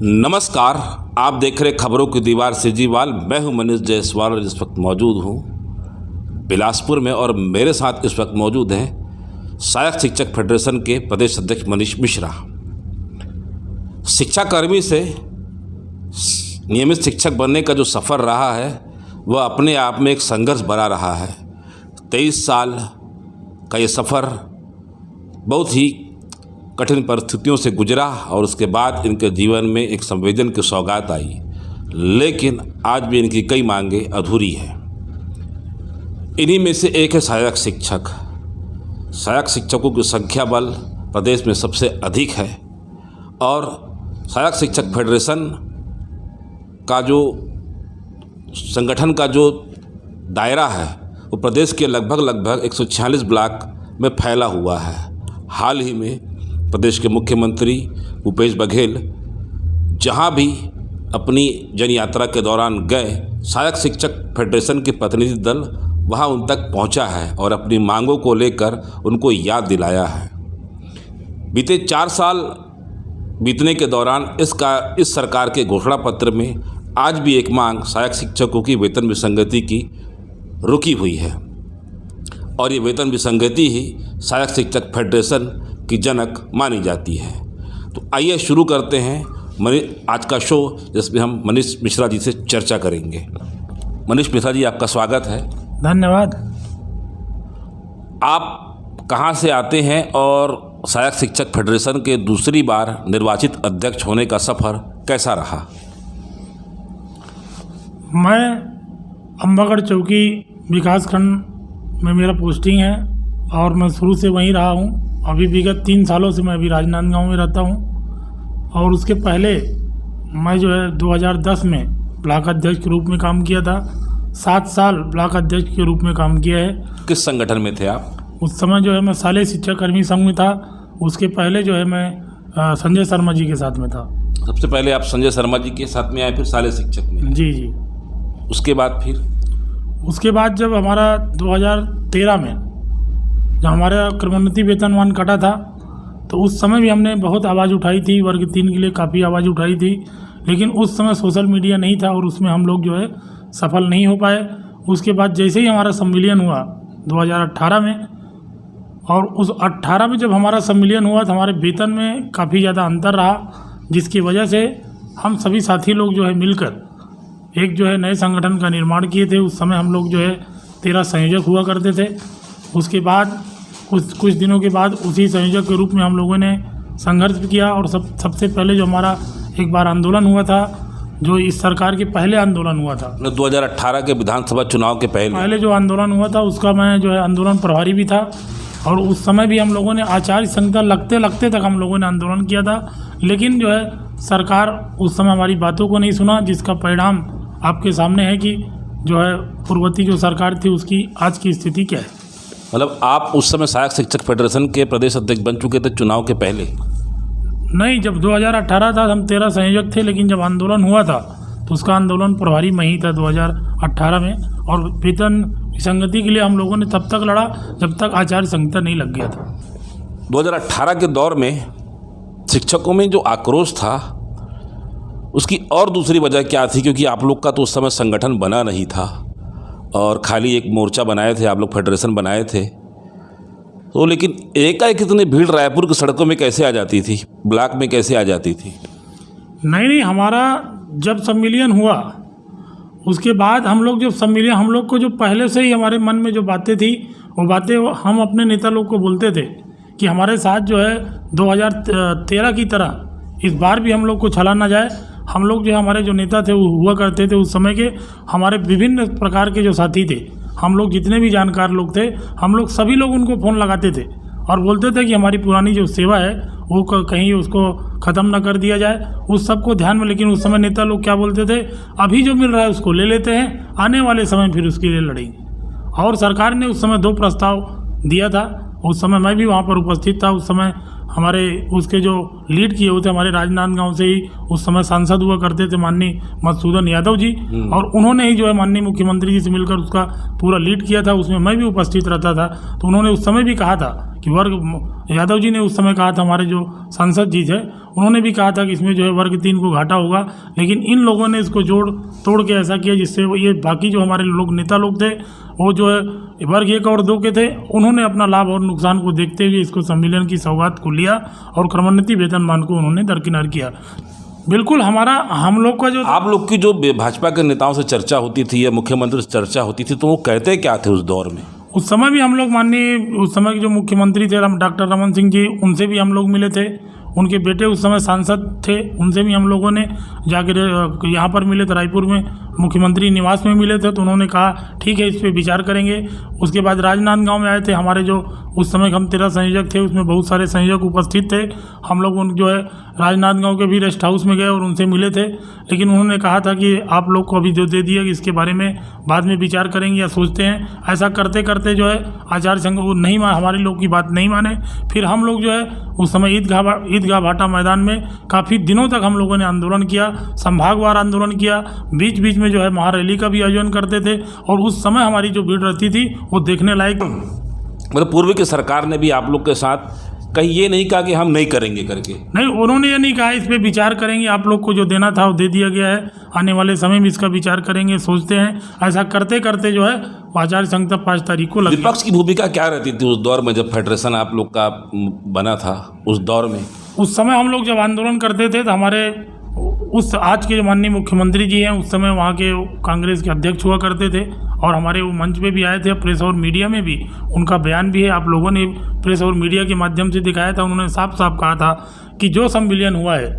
नमस्कार, आप देख रहे खबरों की दीवार सेजीवाल। मैं हूं मनीष जायसवाल और इस वक्त मौजूद हूं बिलासपुर में और मेरे साथ इस वक्त मौजूद हैं सहायक शिक्षक फेडरेशन के प्रदेश अध्यक्ष मनीष मिश्रा। शिक्षाकर्मी से नियमित शिक्षक बनने का जो सफ़र रहा है वह अपने आप में एक संघर्ष भरा रहा है। 23 साल का ये सफ़र बहुत ही कठिन परिस्थितियों से गुजरा और उसके बाद इनके जीवन में एक संवेदन की सौगात आई, लेकिन आज भी इनकी कई मांगें अधूरी हैं। इन्हीं में से एक है सहायक शिक्षक। सहायक शिक्षकों की संख्या बल प्रदेश में सबसे अधिक है और सहायक शिक्षक फेडरेशन का जो संगठन का जो दायरा है वो प्रदेश के लगभग 146 ब्लॉक में फैला हुआ है। हाल ही में प्रदेश के मुख्यमंत्री भूपेश बघेल जहां भी अपनी जन यात्रा के दौरान गए, सहायक शिक्षक फेडरेशन के प्रतिनिधि दल वहां उन तक पहुंचा है और अपनी मांगों को लेकर उनको याद दिलाया है। बीते 4 साल बीतने के दौरान इस सरकार के घोषणा पत्र में आज भी एक मांग सहायक शिक्षकों की वेतन विसंगति की रुकी हुई है और ये वेतन विसंगति ही सहायक शिक्षक फेडरेशन की जनक मानी जाती है। तो आइए शुरू करते हैं आज का शो, जिसमें हम मनीष मिश्रा जी से चर्चा करेंगे। मनीष मिश्रा जी, आपका स्वागत है। धन्यवाद। आप कहां से आते हैं और सहायक शिक्षक फेडरेशन के दूसरी बार निर्वाचित अध्यक्ष होने का सफ़र कैसा रहा? मैं अम्बागढ़ चौकी विकासखंड में मेरा पोस्टिंग है और मैं शुरू से वहीं रहा हूँ। अभी विगत 3 सालों से मैं अभी राजनांदगांव में रहता हूँ और उसके पहले मैं जो है 2010 में ब्लॉक अध्यक्ष के रूप में काम किया था। 7 साल ब्लॉक अध्यक्ष के रूप में काम किया है। किस संगठन में थे आप? उस समय जो है मैं शालेय शिक्षाकर्मी संघ में था। उसके पहले जो है मैं संजय शर्मा जी के साथ में था। सबसे पहले आप संजय शर्मा जी के साथ में आए, फिर शालेय शिक्षक में? जी। उसके बाद जब हमारा 2013 में जब हमारा क्रमोन्नति वेतनमान कटा था तो उस समय भी हमने बहुत आवाज़ उठाई थी। वर्ग 3 के लिए काफ़ी आवाज़ उठाई थी, लेकिन उस समय सोशल मीडिया नहीं था और उसमें हम लोग जो है सफल नहीं हो पाए। उसके बाद जैसे ही हमारा सम्मेलन हुआ 2018 में, और उस 18 में जब हमारा सम्मेलन हुआ तो हमारे वेतन में काफ़ी ज़्यादा अंतर रहा, जिसकी वजह से हम सभी साथी लोग जो है मिलकर एक जो है नए संगठन का निर्माण किए थे। उस समय हम लोग जो है 13 संयोजक हुआ करते थे। उसके बाद कुछ दिनों के बाद उसी संयोजक के रूप में हम लोगों ने संघर्ष भी किया और सबसे पहले जो हमारा एक बार आंदोलन हुआ था, जो इस सरकार के पहले आंदोलन हुआ था 2018 के विधानसभा चुनाव के पहले जो आंदोलन हुआ था, उसका मैं जो है आंदोलन प्रभारी भी था। और उस समय भी हम लोगों ने आचार्य संहिता लगते तक हम लोगों ने आंदोलन किया था, लेकिन जो है सरकार उस समय हमारी बातों को नहीं सुना, जिसका परिणाम आपके सामने है कि जो है पूर्ववर्ती जो सरकार थी उसकी आज की स्थिति क्या है। मतलब आप उस समय सहायक शिक्षक फेडरेशन के प्रदेश अध्यक्ष बन चुके थे चुनाव के पहले? नहीं, जब 2018 था हम 13 संयोजक थे, लेकिन जब आंदोलन हुआ था तो उसका आंदोलन प्रभारी में ही था 2018 में। और वेतन विसंगति के लिए हम लोगों ने तब तक लड़ा जब तक आचार्य संहिता नहीं लग गया था। 2018 के दौर में शिक्षकों में जो आक्रोश था उसकी और दूसरी वजह क्या थी? क्योंकि आप लोग का तो उस समय संगठन बना नहीं था और खाली एक मोर्चा बनाए थे, आप लोग फेडरेशन बनाए थे तो, लेकिन एकाएक इतनी भीड़ रायपुर की सड़कों में कैसे आ जाती थी, ब्लॉक में कैसे आ जाती थी? नहीं, हमारा जब सम्मेलन हुआ उसके बाद हम लोग को जो पहले से ही हमारे मन में जो बातें थी वो बातें हम अपने नेता लोग को बोलते थे कि हमारे साथ जो है 2013 की तरह इस बार भी हम लोग को छला ना जाए। हम लोग जो हमारे जो नेता थे वो हुआ करते थे उस समय के, हमारे विभिन्न प्रकार के जो साथी थे, हम लोग जितने भी जानकार लोग थे, हम लोग सभी लोग उनको फ़ोन लगाते थे और बोलते थे कि हमारी पुरानी जो सेवा है वो कहीं उसको ख़त्म ना कर दिया जाए, उस सब को ध्यान में। लेकिन उस समय नेता लोग क्या बोलते थे, अभी जो मिल रहा है उसको ले लेते हैं, आने वाले समय फिर उसके लिए लड़ेंगे। और सरकार ने उस समय 2 प्रस्ताव दिया था। उस समय मैं भी वहाँ पर उपस्थित था। उस समय हमारे उसके जो लीड किए हुए थे हमारे राजनांदगांव से ही उस समय सांसद हुआ करते थे माननीय मधुसूदन यादव जी, और उन्होंने ही जो है माननीय मुख्यमंत्री जी से मिलकर उसका पूरा लीड किया था। उसमें मैं भी उपस्थित रहता था। तो उन्होंने उस समय भी कहा था कि वर्ग यादव जी ने उस समय कहा था, हमारे जो सांसद जी थे उन्होंने भी कहा था कि इसमें जो है वर्ग 3 को घाटा होगा, लेकिन इन लोगों ने इसको जोड़ तोड़ के ऐसा किया जिससे वो ये बाकी जो हमारे लोग नेता लोग थे वो जो है वर्ग 1 और 2 के थे, उन्होंने अपना लाभ और नुकसान को देखते हुए इसको संविलियन की सौगात को लिया और क्रमोन्नति वेतनमान को उन्होंने दरकिनार किया। बिल्कुल हम लोग का जो आप लोग की जो भाजपा के नेताओं से चर्चा होती थी या मुख्यमंत्री से चर्चा होती थी तो वो कहते क्या थे उस दौर में? उस समय भी हम लोग माननीय उस समय के जो मुख्यमंत्री थे डॉक्टर रमन सिंह जी, उनसे भी हम लोग मिले थे। उनके बेटे उस समय सांसद थे, उनसे भी हम लोगों ने जाकर यहाँ पर मिले थे, रायपुर में मुख्यमंत्री निवास में मिले थे। तो उन्होंने कहा ठीक है, इस पर विचार करेंगे। उसके बाद राजनांदगांव में आए थे हमारे जो उस समय हम 13 संयोजक थे, उसमें बहुत सारे संयोजक उपस्थित थे। हम लोग उन जो है राजनांदगांव के भी रेस्ट हाउस में गए और उनसे मिले थे, लेकिन उन्होंने कहा था कि आप लोग को अभी जो दे दिया कि इसके बारे में बाद में विचार करेंगे या सोचते हैं। ऐसा करते करते जो है आचार्य संघ वो नहीं हमारे लोग की बात नहीं माने। फिर हम लोग जो है उस समय ईदगाह भाटा मैदान में काफ़ी दिनों तक हम लोगों ने आंदोलन किया, संभागवार आंदोलन किया। बीच बीच में जो है महारैली का भी आयोजन करते थे और उस समय हमारी जो भीड़ रहती थी वो देखने लायक। मतलब पूर्व की सरकार ने भी आप लोग के साथ कहीं ये नहीं कहा कि हम नहीं करेंगे करके? नहीं, उन्होंने ये नहीं कहा इस पे विचार करेंगे, आप लोग को जो देना था वो दे दिया गया है, आने वाले समय में इसका विचार करेंगे, सोचते हैं। ऐसा करते करते जो है आचार्य संहिता 5 तारीख को लगी। विपक्ष की भूमिका क्या रहती थी उस दौर में जब फेडरेशन आप लोग का बना था? उस दौर में उस समय हम लोग जब आंदोलन करते थे तो हमारे उस आज के जो माननीय मुख्यमंत्री जी हैं उस समय वहाँ के कांग्रेस के अध्यक्ष हुआ करते थे और हमारे वो मंच पे भी आए थे, प्रेस और मीडिया में भी उनका बयान भी है, आप लोगों ने प्रेस और मीडिया के माध्यम से दिखाया था। उन्होंने साफ साफ कहा था कि जो संविलियन हुआ है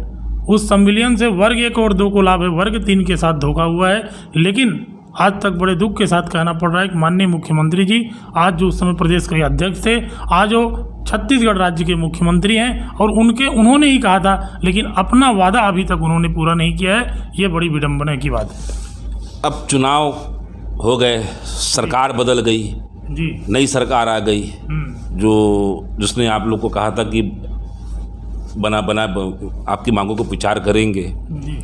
उस संविलियन से वर्ग 1 और 2 को लाभ है, वर्ग 3 के साथ धोखा हुआ है। लेकिन आज तक बड़े दुख के साथ कहना पड़ रहा है कि माननीय मुख्यमंत्री जी आज जो उस समय प्रदेश के अध्यक्ष थे, आज वो छत्तीसगढ़ राज्य के मुख्यमंत्री हैं और उन्होंने ही कहा था, लेकिन अपना वादा अभी तक उन्होंने पूरा नहीं किया है। ये बड़ी विडंबना की बात है। अब चुनाव हो गए, सरकार बदल गई जी, नई सरकार आ गई जिसने आप लोग को कहा था कि बना आपकी मांगों को विचार करेंगे जी।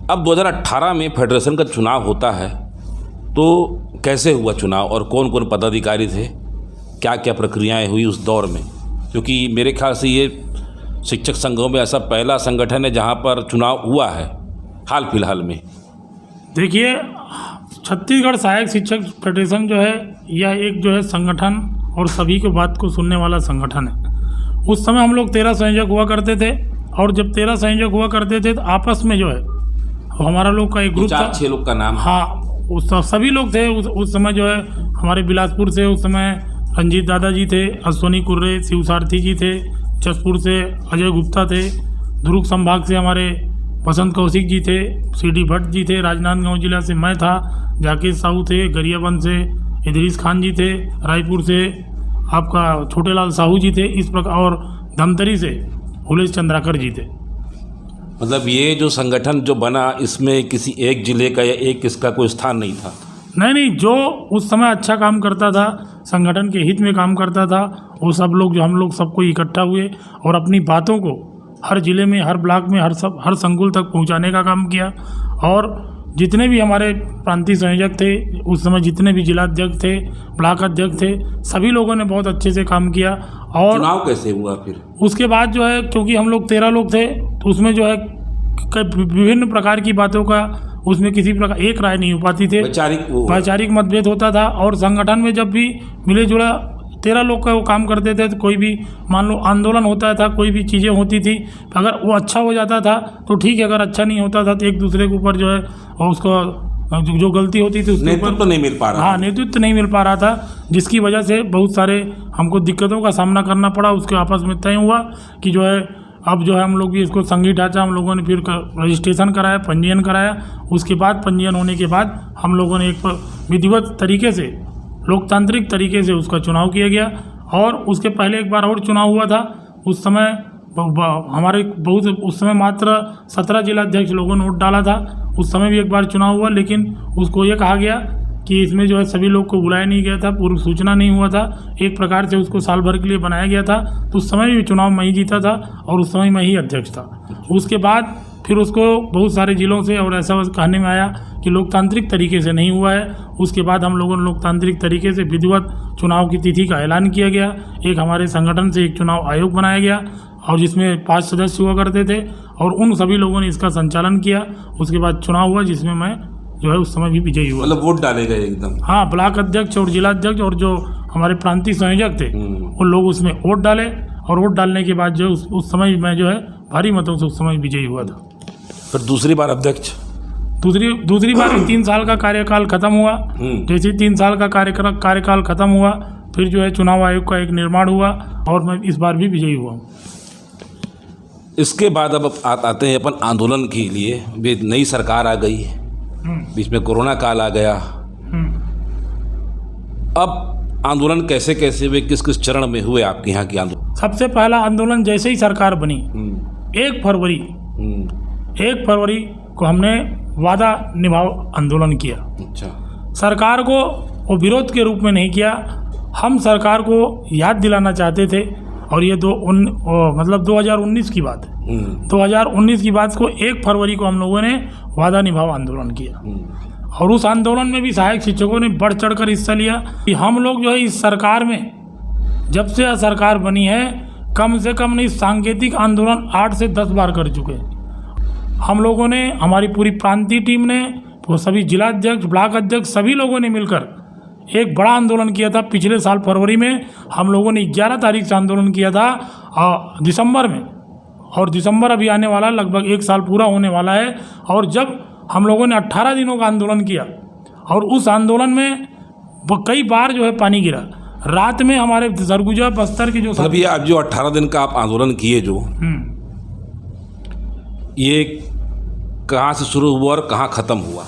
अब 2018 में फेडरेशन का चुनाव होता है तो कैसे हुआ चुनाव और कौन कौन पदाधिकारी थे, क्या क्या प्रक्रियाएं हुई उस दौर में? क्योंकि मेरे ख्याल से ये शिक्षक संघों में ऐसा पहला संगठन है जहां पर चुनाव हुआ है हाल फिलहाल में। देखिए, छत्तीसगढ़ सहायक शिक्षक फेडरेशन जो है यह एक जो है संगठन और सभी को बात को सुनने वाला संगठन है। उस समय हम लोग 13 संयोजक हुआ करते थे और जब 13 संयोजक हुआ करते थे तो आपस में जो है हमारा लोग का एक ग्रुप था, 4-6 लोग का नाम। हाँ, उस सभी लोग थे उस समय जो है हमारे बिलासपुर से उस समय रंजीत दादाजी थे, अश्वनी कुर्रे, शिव सारथी जी थे, जसपुर से अजय गुप्ता थे, दुर्ग संभाग से हमारे बसंत कौशिक जी थे, सीडी भट्ट जी थे, राजनांदगांव जिला से मैं था, जाकिर साहू थे, गरियाबंद से इदरीस खान जी थे, रायपुर से आपका छोटेलाल साहू जी थे, इस प्रकार, और धमतरी से हुलेश चंद्राकर जी थे। मतलब ये जो संगठन जो बना इसमें किसी एक जिले का या एक किसका कोई स्थान नहीं था? नहीं, जो उस समय अच्छा काम करता था, संगठन के हित में काम करता था, वो सब लोग जो हम लोग सबको इकट्ठा हुए और अपनी बातों को हर जिले में, हर ब्लॉक में, हर संकुल तक पहुंचाने का काम किया। और जितने भी हमारे प्रांतीय संयोजक थे उस समय, जितने भी जिलाध्यक्ष थे, ब्लॉक अध्यक्ष थे, सभी लोगों ने बहुत अच्छे से काम किया। और चुनाव कैसे हुआ फिर? उसके बाद जो है क्योंकि हम लोग 13 लोग थे तो उसमें जो है विभिन्न प्रकार की बातों का उसमें किसी प्रकार एक राय नहीं हो पाती थी, वैचारिक मतभेद होता था। और संगठन में जब भी मिले जुला 13 लोग का वो काम करते थे तो कोई भी मान लो आंदोलन होता था, कोई भी चीज़ें होती थी, अगर वो अच्छा हो जाता था तो ठीक है, अगर अच्छा नहीं होता था तो एक दूसरे के ऊपर जो है और उसको जो गलती होती थी उसके ऊपर नेतृत्व नहीं मिल पा रहा। हाँ, नेतृत्व नहीं मिल पा रहा था, जिसकी वजह से बहुत सारे हमको दिक्कतों का सामना करना पड़ा। उसके आपस में तय हुआ कि जो है अब जो है हम लोग भी इसको संघीय ढांचा हम लोगों ने फिर रजिस्ट्रेशन कराया, पंजीयन कराया। उसके बाद पंजीयन होने के बाद हम लोगों ने एक विधिवत तरीके से, लोकतांत्रिक तरीके से उसका चुनाव किया गया। और उसके पहले एक बार और चुनाव हुआ था, उस समय हमारे बहुत उस समय मात्र 17 जिलाध्यक्ष लोगों ने वोट डाला था। उस समय भी एक बार चुनाव हुआ, लेकिन उसको ये कहा गया कि इसमें जो है सभी लोग को बुलाया नहीं गया था, पूर्व सूचना नहीं हुआ था, एक प्रकार से उसको साल भर के लिए बनाया गया था। तो उस समय भी चुनाव मैं ही जीता था और उस समय मैं ही अध्यक्ष था। उसके बाद फिर उसको बहुत सारे जिलों से और ऐसा कहने में आया कि लोकतांत्रिक तरीके से नहीं हुआ है। उसके बाद हम लोगों ने लोकतांत्रिक तरीके से विधिवत चुनाव की तिथि का ऐलान किया गया। एक हमारे संगठन से एक चुनाव आयोग बनाया गया और जिसमें 5 सदस्य हुआ करते थे और उन सभी लोगों ने इसका संचालन किया। उसके बाद चुनाव हुआ जिसमें मैं जो है उस समय भी विजयी हुआ। मतलब वोट डाले गए एकदम? हाँ, ब्लॉक अध्यक्ष और जिला अध्यक्ष और जो हमारे प्रांतीय संयोजक थे उन लोग उसमें वोट डाले और वोट डालने के बाद जो उस समय मैं जो है भारी मतों से उस समय विजयी हुआ था। फिर दूसरी बार अध्यक्ष? दूसरी बार 3 साल का कार्यकाल खत्म हुआ। जैसे 3 साल का कार्यकाल खत्म हुआ फिर जो है चुनाव आयोग का एक निर्माण हुआ और मैं इस बार भी विजयी हुआ। इसके बाद अब आते हैं अपन आंदोलन के लिए। भी नई सरकार आ गई, बीच में कोरोना काल आ गया। अब आंदोलन कैसे कैसे हुए, किस किस चरण में हुए आपके यहाँ की आंदोलन? सबसे पहला आंदोलन जैसे ही सरकार बनी 1 फरवरी को हमने वादा निभाओ आंदोलन किया। अच्छा। सरकार को वो विरोध के रूप में नहीं किया, हम सरकार को याद दिलाना चाहते थे। और ये 2019 की बात है। 2019 की बात को 1 फरवरी को हम लोगों ने वादा निभाओ आंदोलन किया और उस आंदोलन में भी सहायक शिक्षकों ने बढ़ चढ़कर हिस्सा लिया। कि हम लोग जो है इस सरकार में जब से यह सरकार बनी है कम से कम नहीं सांकेतिक आंदोलन 8 से 10 बार कर चुके हैं। हम लोगों ने, हमारी पूरी प्रांतीय टीम ने, वो सभी जिला अध्यक्ष, ब्लॉक अध्यक्ष सभी लोगों ने मिलकर एक बड़ा आंदोलन किया था। पिछले साल फरवरी में हम लोगों ने 11 तारीख से आंदोलन किया था दिसंबर में, और दिसंबर अभी आने वाला, लगभग 1 साल पूरा होने वाला है। और जब हम लोगों ने 18 दिनों का आंदोलन किया और उस आंदोलन में वो कई बार जो है पानी गिरा। रात में हमारे सरगुजा बस्तर के जो अभी आप जो 18 दिन का आप आंदोलन किए जो ये कहाँ से शुरू हुआ और कहाँ ख़त्म हुआ?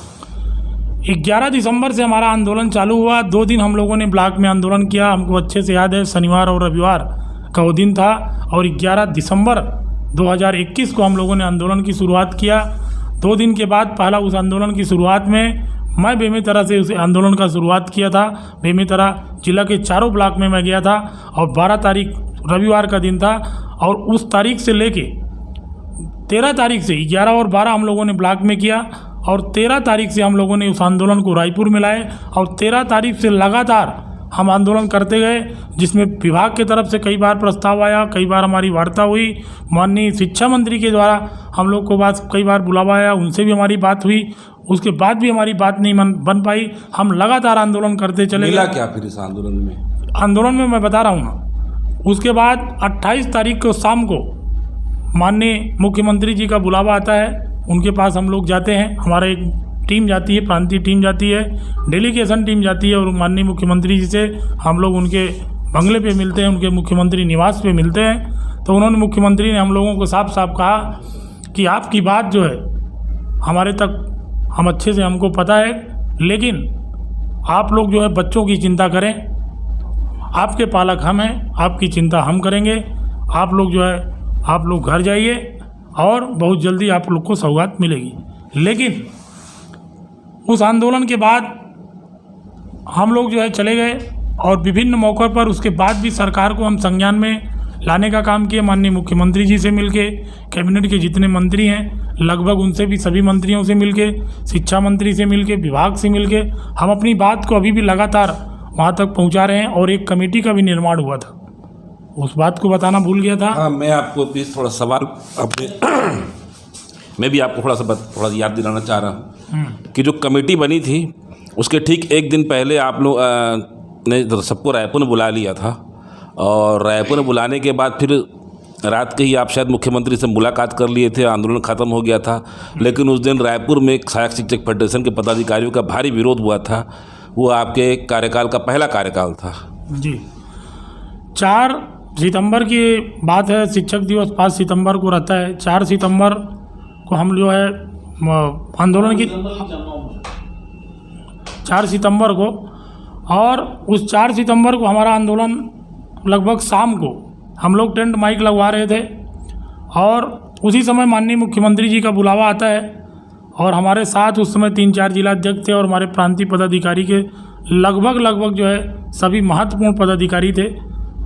11 दिसंबर से हमारा आंदोलन चालू हुआ। 2 दिन हम लोगों ने ब्लॉक में आंदोलन किया। हमको अच्छे से याद है, शनिवार और रविवार का वो दिन था। और 11 दिसंबर 2021 को हम लोगों ने आंदोलन की शुरुआत किया। 2 दिन के बाद पहला उस आंदोलन की शुरुआत में मैं बेमेतरा से उस आंदोलन का शुरुआत किया था। बेमेतरा जिला के चारों ब्लॉक में मैं गया था और 12 तारीख रविवार का दिन था। और उस तारीख से लेके 13 तारीख से 11 और 12 हम लोगों ने ब्लॉक में किया और 13 तारीख से हम लोगों ने उस आंदोलन को रायपुर में लाए और 13 तारीख से लगातार हम आंदोलन करते गए, जिसमें विभाग की तरफ से कई बार प्रस्ताव आया, कई बार हमारी वार्ता हुई। माननीय शिक्षा मंत्री के द्वारा हम लोग को बात कई बार बुलावा आया, उनसे भी हमारी बात हुई। उसके बाद भी हमारी बात नहीं बन पाई। हम लगातार आंदोलन करते चले मिला क्या फिर इस आंदोलन में? आंदोलन में मैं बता रहा हूँ ना, उसके बाद 28 तारीख को शाम को माननीय मुख्यमंत्री जी का बुलावा आता है। उनके पास हम लोग जाते हैं, हमारा एक टीम जाती है, प्रांतीय टीम जाती है, डेलीगेशन टीम जाती है और माननीय मुख्यमंत्री जी से हम लोग उनके बंगले पे मिलते हैं, उनके मुख्यमंत्री निवास पे मिलते हैं। तो उन्होंने, मुख्यमंत्री ने हम लोगों को साफ साफ कहा कि आपकी बात जो है हमारे तक हम अच्छे से हमको पता है, लेकिन आप लोग जो है बच्चों की चिंता करें, आपके पालक हम हैं, आपकी चिंता हम करेंगे। आप लोग जो है आप लोग घर जाइए और बहुत जल्दी आप लोग को सौगात मिलेगी। लेकिन उस आंदोलन के बाद हम लोग जो है चले गए और विभिन्न मौक़ों पर उसके बाद भी सरकार को हम संज्ञान में लाने का काम किया। माननीय मुख्यमंत्री जी से मिलके, कैबिनेट के जितने मंत्री हैं लगभग उनसे भी, सभी मंत्रियों से मिलके, शिक्षा मंत्री से मिलके, विभाग से मिलके हम अपनी बात को अभी भी लगातार वहाँ तक पहुँचा रहे हैं। और एक कमेटी का भी निर्माण हुआ था, उस बात को बताना भूल गया था। हाँ, मैं आपको प्लीज़ थोड़ा सवाल अपने मैं भी आपको थोड़ा याद दिलाना चाह रहा हूँ कि जो कमेटी बनी थी उसके ठीक 1 दिन पहले आप लोग ने सबको रायपुर में बुला लिया था। और रायपुर में बुलाने के बाद फिर रात के ही आप शायद मुख्यमंत्री से मुलाकात कर लिए थे, आंदोलन ख़त्म हो गया था। लेकिन उस दिन रायपुर में एक सहायक शिक्षक फेडरेशन के पदाधिकारियों का भारी विरोध हुआ था। वो आपके कार्यकाल का पहला कार्यकाल था जी। 4 सितंबर की बात है, शिक्षक दिवस 5 सितंबर को रहता है। 4 सितंबर को हम जो है आंदोलन की 4 सितंबर को, और उस 4 सितंबर को हमारा आंदोलन लगभग शाम को हम लोग टेंट माइक लगवा रहे थे और उसी समय माननीय मुख्यमंत्री जी का बुलावा आता है। और हमारे साथ उस समय 3-4 जिलाध्यक्ष थे और हमारे प्रांतीय पदाधिकारी के लगभग जो है सभी महत्वपूर्ण पदाधिकारी थे।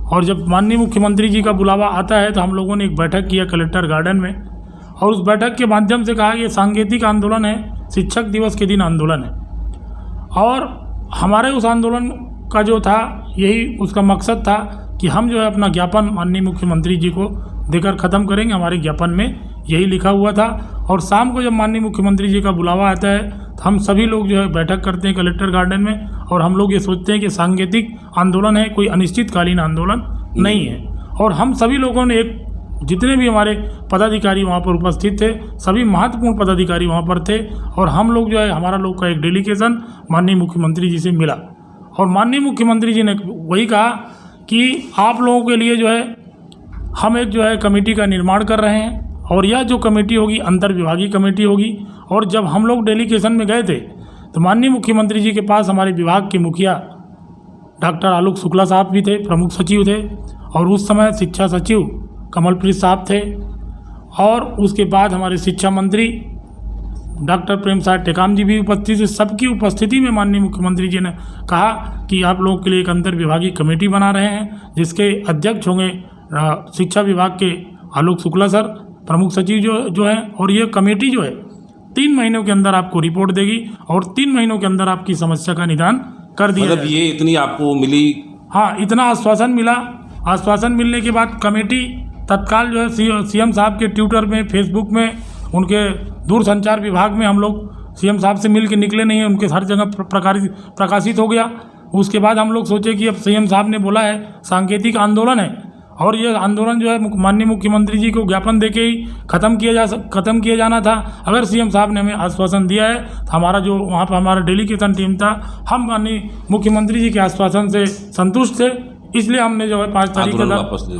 और जब माननीय मुख्यमंत्री जी का बुलावा आता है तो हम लोगों ने एक बैठक किया कलेक्टर गार्डन में, और उस बैठक के माध्यम से कहा कि ये सांकेतिक आंदोलन है, शिक्षक दिवस के दिन आंदोलन है। और हमारे उस आंदोलन का जो था, यही उसका मकसद था कि हम जो है अपना ज्ञापन माननीय मुख्यमंत्री जी को देकर ख़त्म करेंगे। हमारे ज्ञापन में यही लिखा हुआ था। और शाम को जब माननीय मुख्यमंत्री जी का बुलावा आता है तो हम सभी लोग जो है बैठक करते हैं कलेक्टर गार्डन में, और हम लोग ये सोचते हैं कि सांकेतिक आंदोलन है, कोई अनिश्चितकालीन आंदोलन नहीं है। और हम सभी लोगों ने एक जितने भी हमारे पदाधिकारी वहाँ पर उपस्थित थे, सभी महत्वपूर्ण पदाधिकारी वहाँ पर थे, और हम लोग जो है हमारा लोग का एक डेलीगेशन माननीय मुख्यमंत्री जी से मिला। और माननीय मुख्यमंत्री जी ने वही कहा कि आप लोगों के लिए जो है हम एक जो है कमेटी का निर्माण कर रहे हैं, और यह जो कमेटी होगी अंतर विभागीय कमेटी होगी। और जब हम लोग डेलीगेशन में गए थे तो माननीय मुख्यमंत्री जी के पास हमारे विभाग के मुखिया डॉक्टर आलोक शुक्ला साहब भी थे, प्रमुख सचिव थे, और उस समय शिक्षा सचिव कमलप्रीत साहब थे, और उसके बाद हमारे शिक्षा मंत्री डॉक्टर प्रेम साहब टेकाम जी भी उपस्थित थे। सबकी उपस्थिति में माननीय मुख्यमंत्री जी ने कहा कि आप लोगों के लिए एक अंतर विभागीय कमेटी बना रहे हैं, जिसके अध्यक्ष होंगे शिक्षा विभाग के आलोक शुक्ला सर, प्रमुख सचिव जो हैं। और ये कमेटी जो है 3 महीनों के अंदर आपको रिपोर्ट देगी, और 3 महीनों के अंदर आपकी समस्या का निदान कर दिया मतलब ये इतनी आपको मिली? हाँ, इतना आश्वासन मिला। आश्वासन मिलने के बाद कमेटी तत्काल जो है सीएम साहब के ट्विटर में, फेसबुक में, उनके दूरसंचार विभाग में हम लोग सीएम साहब से मिल के निकले नहीं हैं, उनके हर जगह प्रकाशित हो गया। उसके बाद हम लोग सोचे कि अब सीएम साहब ने बोला है सांकेतिक आंदोलन है, और ये आंदोलन जो है माननीय मुख्यमंत्री जी को ज्ञापन देके ही ख़त्म किया जाना था। अगर सीएम साहब ने हमें आश्वासन दिया है तो हमारा जो वहाँ पर हमारा डेलीगेशन टीम था, हम माननीय मुख्यमंत्री जी के आश्वासन से संतुष्ट थे, इसलिए हमने जो है 5 तारीख के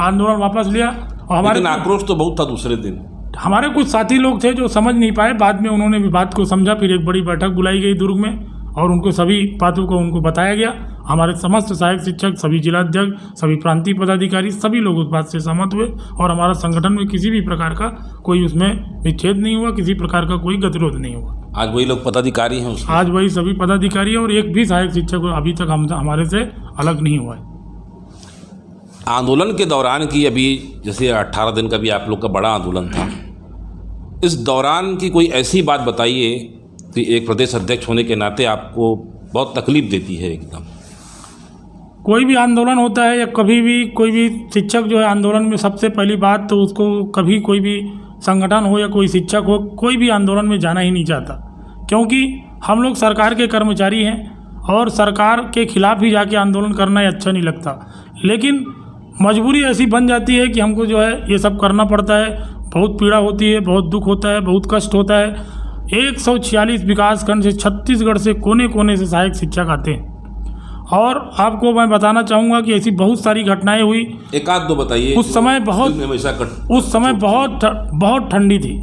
आंदोलन वापस लिया। और हमारे आक्रोश तो बहुत था दूसरे दिन। हमारे कुछ साथी लोग थे जो समझ नहीं पाए, बाद में उन्होंने भी बात को समझा। फिर एक बड़ी बैठक बुलाई गई दुर्ग में, और उनको सभी बातों को उनको बताया गया। हमारे समस्त सहायक शिक्षक, सभी जिलाध्यक्ष, सभी प्रांतीय पदाधिकारी, सभी लोग उस बात से सहमत हुए, और हमारा संगठन में किसी भी प्रकार का कोई उसमें विच्छेद नहीं हुआ, किसी प्रकार का कोई गतिरोध नहीं हुआ। आज वही लोग पदाधिकारी हैं उसमें? आज वही सभी पदाधिकारी, और एक भी सहायक शिक्षक अभी तक हमारे से अलग नहीं हुआ है। आंदोलन के दौरान की अभी जैसे 18 दिन का भी आप लोग का बड़ा आंदोलन था, इस दौरान की कोई ऐसी बात बताइए कि एक प्रदेश अध्यक्ष होने के नाते आपको बहुत तकलीफ देती है एकदम? कोई भी आंदोलन होता है या कभी भी कोई भी शिक्षक जो है आंदोलन में, सबसे पहली बात तो उसको कभी कोई भी संगठन हो या कोई शिक्षक हो, कोई भी आंदोलन में जाना ही नहीं चाहता, क्योंकि हम लोग सरकार के कर्मचारी हैं, और सरकार के खिलाफ ही जाके आंदोलन करना ही अच्छा नहीं लगता। लेकिन मजबूरी ऐसी बन जाती है कि हमको जो है ये सब करना पड़ता है। बहुत पीड़ा होती है, बहुत दुख होता है, बहुत कष्ट होता है। 146 विकासखंड से, छत्तीसगढ़ से, कोने कोने से सहायक शिक्षक आते हैं, और आपको मैं बताना चाहूँगा कि ऐसी बहुत सारी घटनाएं हुई। एक आध दो बताइए। उस समय बहुत ठंडी थी।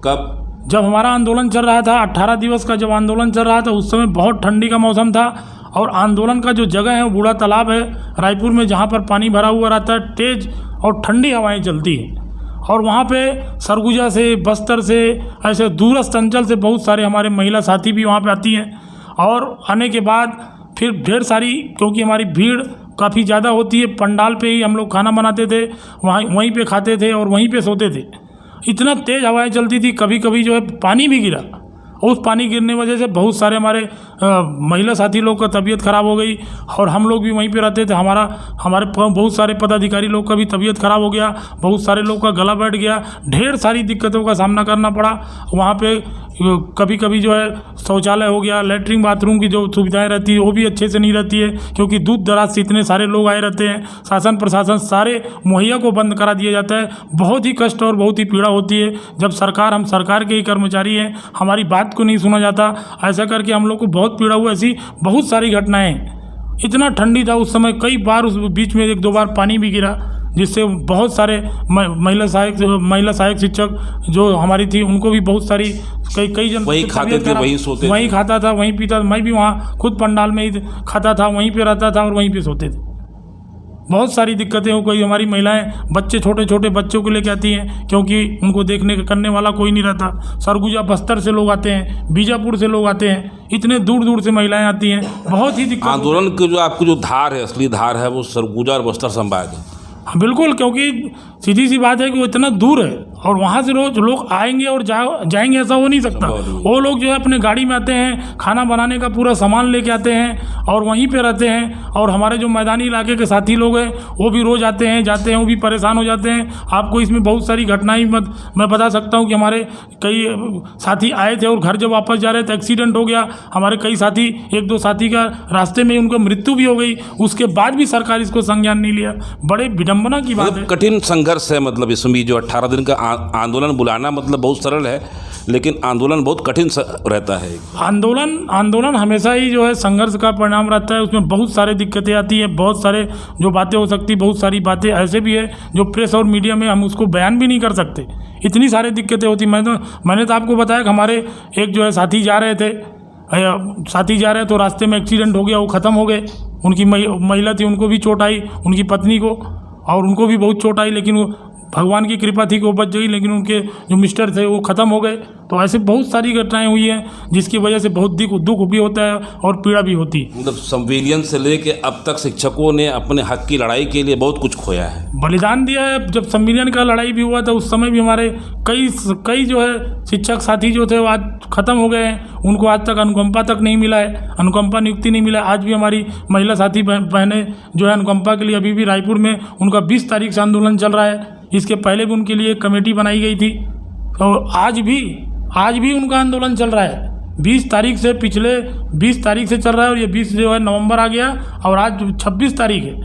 कब? जब हमारा आंदोलन चल रहा था, 18 दिवस का जब आंदोलन चल रहा था, उस समय बहुत ठंडी का मौसम था, और आंदोलन का जो जगह है वो बूढ़ा तालाब है रायपुर में, जहाँ पर पानी भरा हुआ रहता है, तेज और ठंडी हवाएं चलती हैं। और वहाँ पे सरगुजा से, बस्तर से, ऐसे दूरस्थ अंचल से बहुत सारे हमारे महिला साथी भी वहाँ पे आती हैं, और आने के बाद फिर ढेर सारी, क्योंकि हमारी भीड़ काफ़ी ज़्यादा होती है, पंडाल पे ही हम लोग खाना बनाते थे, वहीं पे खाते थे और वहीं पे सोते थे। इतना तेज़ हवाएं चलती थी, कभी कभी जो है पानी भी गिरा, उस पानी गिरने वजह से बहुत सारे हमारे महिला साथी लोग का तबीयत ख़राब हो गई, और हम लोग भी वहीं पे रहते थे। हमारे बहुत सारे पदाधिकारी लोग का भी तबीयत ख़राब हो गया, बहुत सारे लोग का गला बैठ गया, ढेर सारी दिक्कतों का सामना करना पड़ा। वहाँ पे कभी कभी जो है शौचालय हो गया, लैट्रिन बाथरूम की जो सुविधाएं रहती है वो भी अच्छे से नहीं रहती है, क्योंकि दूर दराज से इतने सारे लोग आए रहते हैं। शासन प्रशासन सारे मुहैया को बंद करा दिया जाता है। बहुत ही कष्ट और बहुत ही पीड़ा होती है जब हम सरकार के ही कर्मचारी हैं, हमारी बात को नहीं सुना जाता। ऐसा करके हम लोग को बहुत पीड़ा हुआ। ऐसी बहुत सारी घटनाएं, इतना ठंडी था उस समय, कई बार उस बीच में 1-2 बार पानी भी गिरा, जिससे बहुत सारे महिला सहायक शिक्षक जो हमारी थी, उनको भी बहुत सारी कई जन वहीं खाते थे, वहीं सोते थे, वहीं खाता था, वहीं पीता। मैं भी वहाँ खुद पंडाल में ही खाता था, वहीं पे रहता था और वहीं पे सोते थे। बहुत सारी दिक्कतें हो गई। हमारी महिलाएं बच्चे, छोटे छोटे बच्चों को लेकर आती हैं, क्योंकि उनको देखने करने वाला कोई नहीं रहता। सरगुजा बस्तर से लोग आते हैं, बीजापुर से लोग आते हैं, इतने दूर दूर से महिलाएं आती हैं। बहुत ही दिक्कत। आंदोलन की जो आपकी जो धार है, असली धार है, वो सरगुजा और बस्तर संभाग है। हाँ बिल्कुल, क्योंकि सीधी सी बात है कि वो इतना दूर है और वहाँ से रोज लोग आएंगे और जाएंगे, ऐसा हो नहीं सकता। वो लोग जो है अपने गाड़ी में आते हैं, खाना बनाने का पूरा सामान लेके आते हैं और वहीं पे रहते हैं। और हमारे जो मैदानी इलाके के साथी लोग हैं वो भी रोज़ आते हैं जाते हैं, वो भी परेशान हो जाते हैं। आपको इसमें बहुत सारी घटनाएं मैं बता सकता हूँ कि हमारे कई साथी आए थे और घर जब वापस जा रहे थे एक्सीडेंट हो गया। हमारे कई साथी, 1-2 साथी का रास्ते में उनको मृत्यु भी हो गई, उसके बाद भी सरकार इसको संज्ञान नहीं लिया। बड़े विडंबना की बात है। कठिन संघर्ष है, मतलब इसमें जो 18 दिन का आंदोलन बुलाना मतलब बहुत सरल है, लेकिन आंदोलन बहुत कठिन रहता है। आंदोलन हमेशा ही जो है संघर्ष का परिणाम रहता है। उसमें बहुत सारे दिक्कतें आती हैं, बहुत सारे जो बातें हो सकती, बहुत सारी बातें ऐसे भी है जो प्रेस और मीडिया में हम उसको बयान भी नहीं कर सकते, इतनी सारी दिक्कतें होती। मैंने तो आपको बताया कि हमारे एक जो है साथी जा रहे थे तो रास्ते में एक्सीडेंट हो गया, वो ख़त्म हो गए। उनकी महिला थी, उनको भी चोट आई, उनकी पत्नी को, और उनको भी बहुत चोट आई, लेकिन वो भगवान की कृपा थी कि वो बच गई, लेकिन उनके जो मिस्टर थे वो ख़त्म हो गए। तो ऐसे बहुत सारी घटनाएं हुई हैं जिसकी वजह से बहुत दुख भी होता है और पीड़ा भी होती है। मतलब संविलियन से लेके अब तक शिक्षकों ने अपने हक की लड़ाई के लिए बहुत कुछ खोया है, बलिदान दिया है। जब संविलियन का लड़ाई भी हुआ था उस समय भी हमारे कई जो है शिक्षक साथी जो थे वो आज ख़त्म हो गए हैं। उनको आज तक अनुकंपा तक नहीं मिला है, अनुकंपा नियुक्ति नहीं मिला है। आज भी हमारी महिला साथी बहनें जो है अनुकंपा के लिए अभी भी रायपुर में उनका 20 तारीख से आंदोलन चल रहा है। इसके पहले भी उनके लिए एक कमेटी बनाई गई थी, और आज भी उनका आंदोलन चल रहा है। 20 तारीख से, पिछले 20 तारीख से चल रहा है, और ये 20 जो है नवंबर आ गया और आज 26 तारीख है,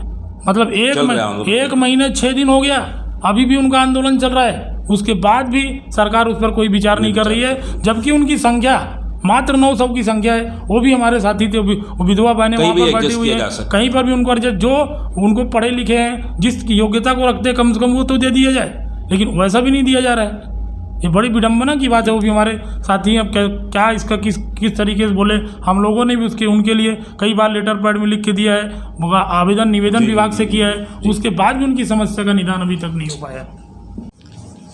मतलब एक महीने 6 दिन हो गया, अभी भी उनका आंदोलन चल रहा है। उसके बाद भी सरकार उस पर कोई विचार नहीं कर रही है, जबकि उनकी संख्या मात्र 900 की संख्या है। वो भी हमारे साथी थे, विधवा बहनें वहाँ पर बैठी हुई है, कहीं पर भी उनको जो उनको पढ़े लिखे हैं, जिस योग्यता को रखते हैं कम से कम वो तो दे दिया जाए, लेकिन वैसा भी नहीं दिया जा रहा है। ये बड़ी विडंबना की बात है। वो भी हमारे साथी हैं, अब क्या इसका किस तरीके से बोले। हम लोगों ने भी उनके लिए कई बार लेटर पैड में लिख के दिया है, आवेदन निवेदन विभाग से किया है, उसके बाद भी उनकी समस्या का निदान अभी तक नहीं हो पाया।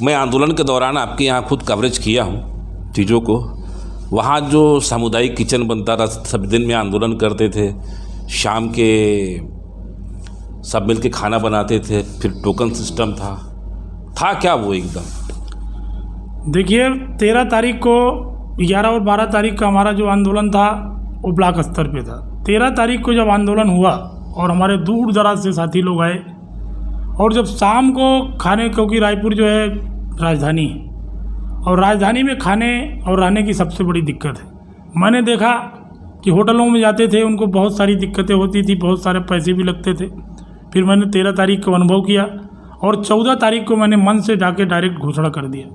मैं आंदोलन के दौरान आपके यहाँ खुद कवरेज किया हूँ चीज़ों को। वहाँ जो सामुदायिक किचन बनता था, सब दिन में आंदोलन करते थे, शाम के सब मिल के खाना बनाते थे, फिर टोकन सिस्टम था क्या वो एकदम। देखिए 13 तारीख को, 11 और 12 तारीख का हमारा जो आंदोलन था वो ब्लॉक स्तर पे था। 13 तारीख को जब आंदोलन हुआ और हमारे दूर दराज से साथी लोग आए, और जब शाम को खाने, क्योंकि रायपुर जो है राजधानी है और राजधानी में खाने और रहने की सबसे बड़ी दिक्कत है। मैंने देखा कि होटलों में जाते थे, उनको बहुत सारी दिक्कतें होती थी, बहुत सारे पैसे भी लगते थे। फिर मैंने 13 तारीख को अनुभव किया और 14 तारीख को मैंने मन से जाके डायरेक्ट घोषणा कर दिया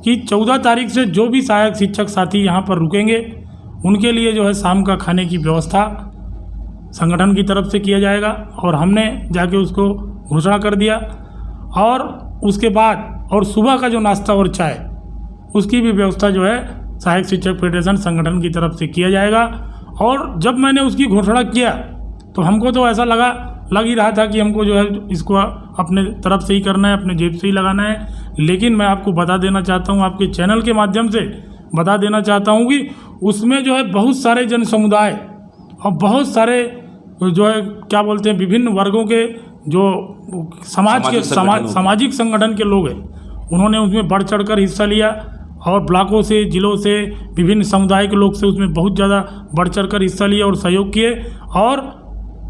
कि 14 तारीख से जो भी सहायक शिक्षक साथी यहाँ पर रुकेंगे उनके लिए जो है शाम का खाने की व्यवस्था संगठन की तरफ से किया जाएगा। और हमने जाके उसको घोषणा कर दिया, और उसके बाद और सुबह का जो नाश्ता और चाय उसकी भी व्यवस्था जो है सहायक शिक्षक फेडरेशन संगठन की तरफ से किया जाएगा। और जब मैंने उसकी घोषणा किया तो हमको तो ऐसा लग ही रहा था कि हमको जो है इसको अपने तरफ से ही करना है, अपने जेब से ही लगाना है। लेकिन मैं आपको बता देना चाहता हूँ, आपके चैनल के माध्यम से बता देना चाहता हूँ कि उसमें जो है बहुत सारे जन समुदाय और बहुत सारे जो है क्या बोलते हैं विभिन्न वर्गों के जो सामाजिक संगठन के लोग हैं, उन्होंने उसमें बढ़ चढ़ कर हिस्सा लिया। और ब्लॉकों से, जिलों से, विभिन्न समुदाय के लोग से उसमें बहुत ज़्यादा बढ़ चढ़ कर हिस्सा लिया और सहयोग किए। और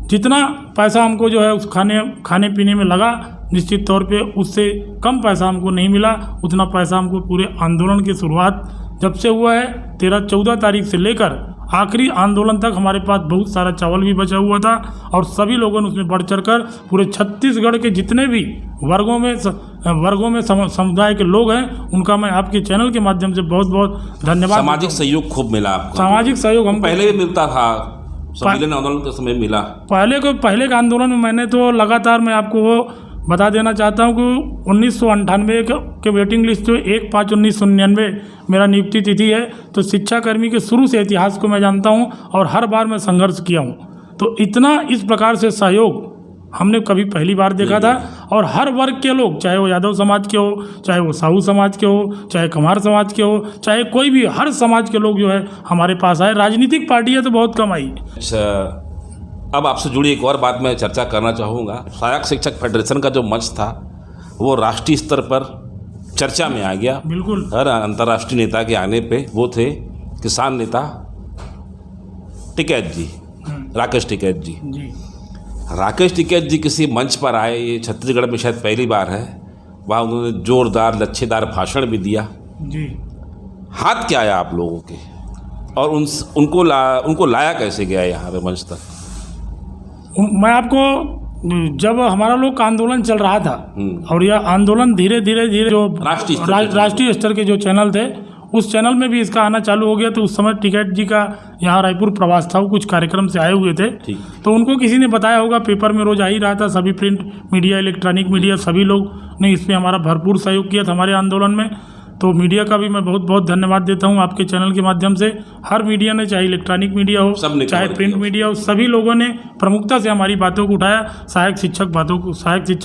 जितना पैसा हमको जो है उस खाने पीने में लगा, निश्चित तौर पे उससे कम पैसा हमको नहीं मिला। उतना पैसा हमको पूरे आंदोलन की शुरुआत जब से हुआ है 13-14 तारीख से लेकर आखिरी आंदोलन तक हमारे पास बहुत सारा चावल भी बचा हुआ था, और सभी लोगों ने उसमें बढ़ चढ़ कर पूरे छत्तीसगढ़ के जितने भी वर्गों में समुदाय के लोग हैं उनका मैं आपके चैनल के माध्यम से बहुत बहुत धन्यवाद। सामाजिक सहयोग खूब मिला आपको? सामाजिक सहयोग हम पहले भी मिलता था, संविलियन आंदोलन के समय मिला? पहले के आंदोलन में मैंने तो लगातार, मैं आपको वो बता देना चाहता हूँ कि 1998 के वेटिंग लिस्ट जो 1/5/1999 मेरा नियुक्ति तिथि है। तो शिक्षाकर्मी के शुरू से इतिहास को मैं जानता हूँ और हर बार मैं संघर्ष किया हूँ। तो इतना इस प्रकार से सहयोग हमने कभी पहली बार देखा था। और हर वर्ग के लोग, चाहे वो यादव समाज के हो, चाहे वो साहू समाज के हो, चाहे कुम्हार समाज के हो, चाहे कोई भी, हर समाज के लोग जो है हमारे पास आए। राजनीतिक पार्टियाँ तो बहुत कम आई। अच्छा, अब आपसे जुड़ी एक और बात मैं चर्चा करना चाहूँगा। सहायक शिक्षक फेडरेशन का जो मंच था वो राष्ट्रीय स्तर पर चर्चा में आ गया। बिल्कुल। हर अंतर्राष्ट्रीय नेता के आने पे वो थे किसान नेता टिकैत जी, राकेश टिकैत जी। जी। राकेश टिकैत जी किसी मंच पर आए, ये छत्तीसगढ़ में शायद पहली बार है, वहाँ उन्होंने जोरदार लच्छेदार भाषण भी दिया। जी। हाथ क्या आया आप लोगों के, और उनको लाया कैसे गया यहाँ पे मंच तक? मैं आपको, जब हमारा लोग का आंदोलन चल रहा था और यह आंदोलन धीरे धीरे जो राष्ट्रीय स्तर के जो चैनल थे, उस चैनल में भी इसका आना चालू हो गया। तो उस समय टिकैत जी का यहाँ रायपुर प्रवास था, वो कुछ कार्यक्रम से आए हुए थे। तो उनको किसी ने बताया होगा, पेपर में रोज आ ही रहा था, सभी प्रिंट मीडिया, इलेक्ट्रॉनिक मीडिया, सभी लोग ने इसमें हमारा भरपूर सहयोग किया था हमारे आंदोलन में। तो मीडिया का भी मैं बहुत बहुत धन्यवाद देता हूं आपके चैनल के माध्यम से। हर मीडिया ने, चाहे इलेक्ट्रॉनिक मीडिया हो, चाहे प्रिंट मीडिया हो, सभी लोगों ने प्रमुखता से हमारी बातों को उठाया। सहायक शिक्षक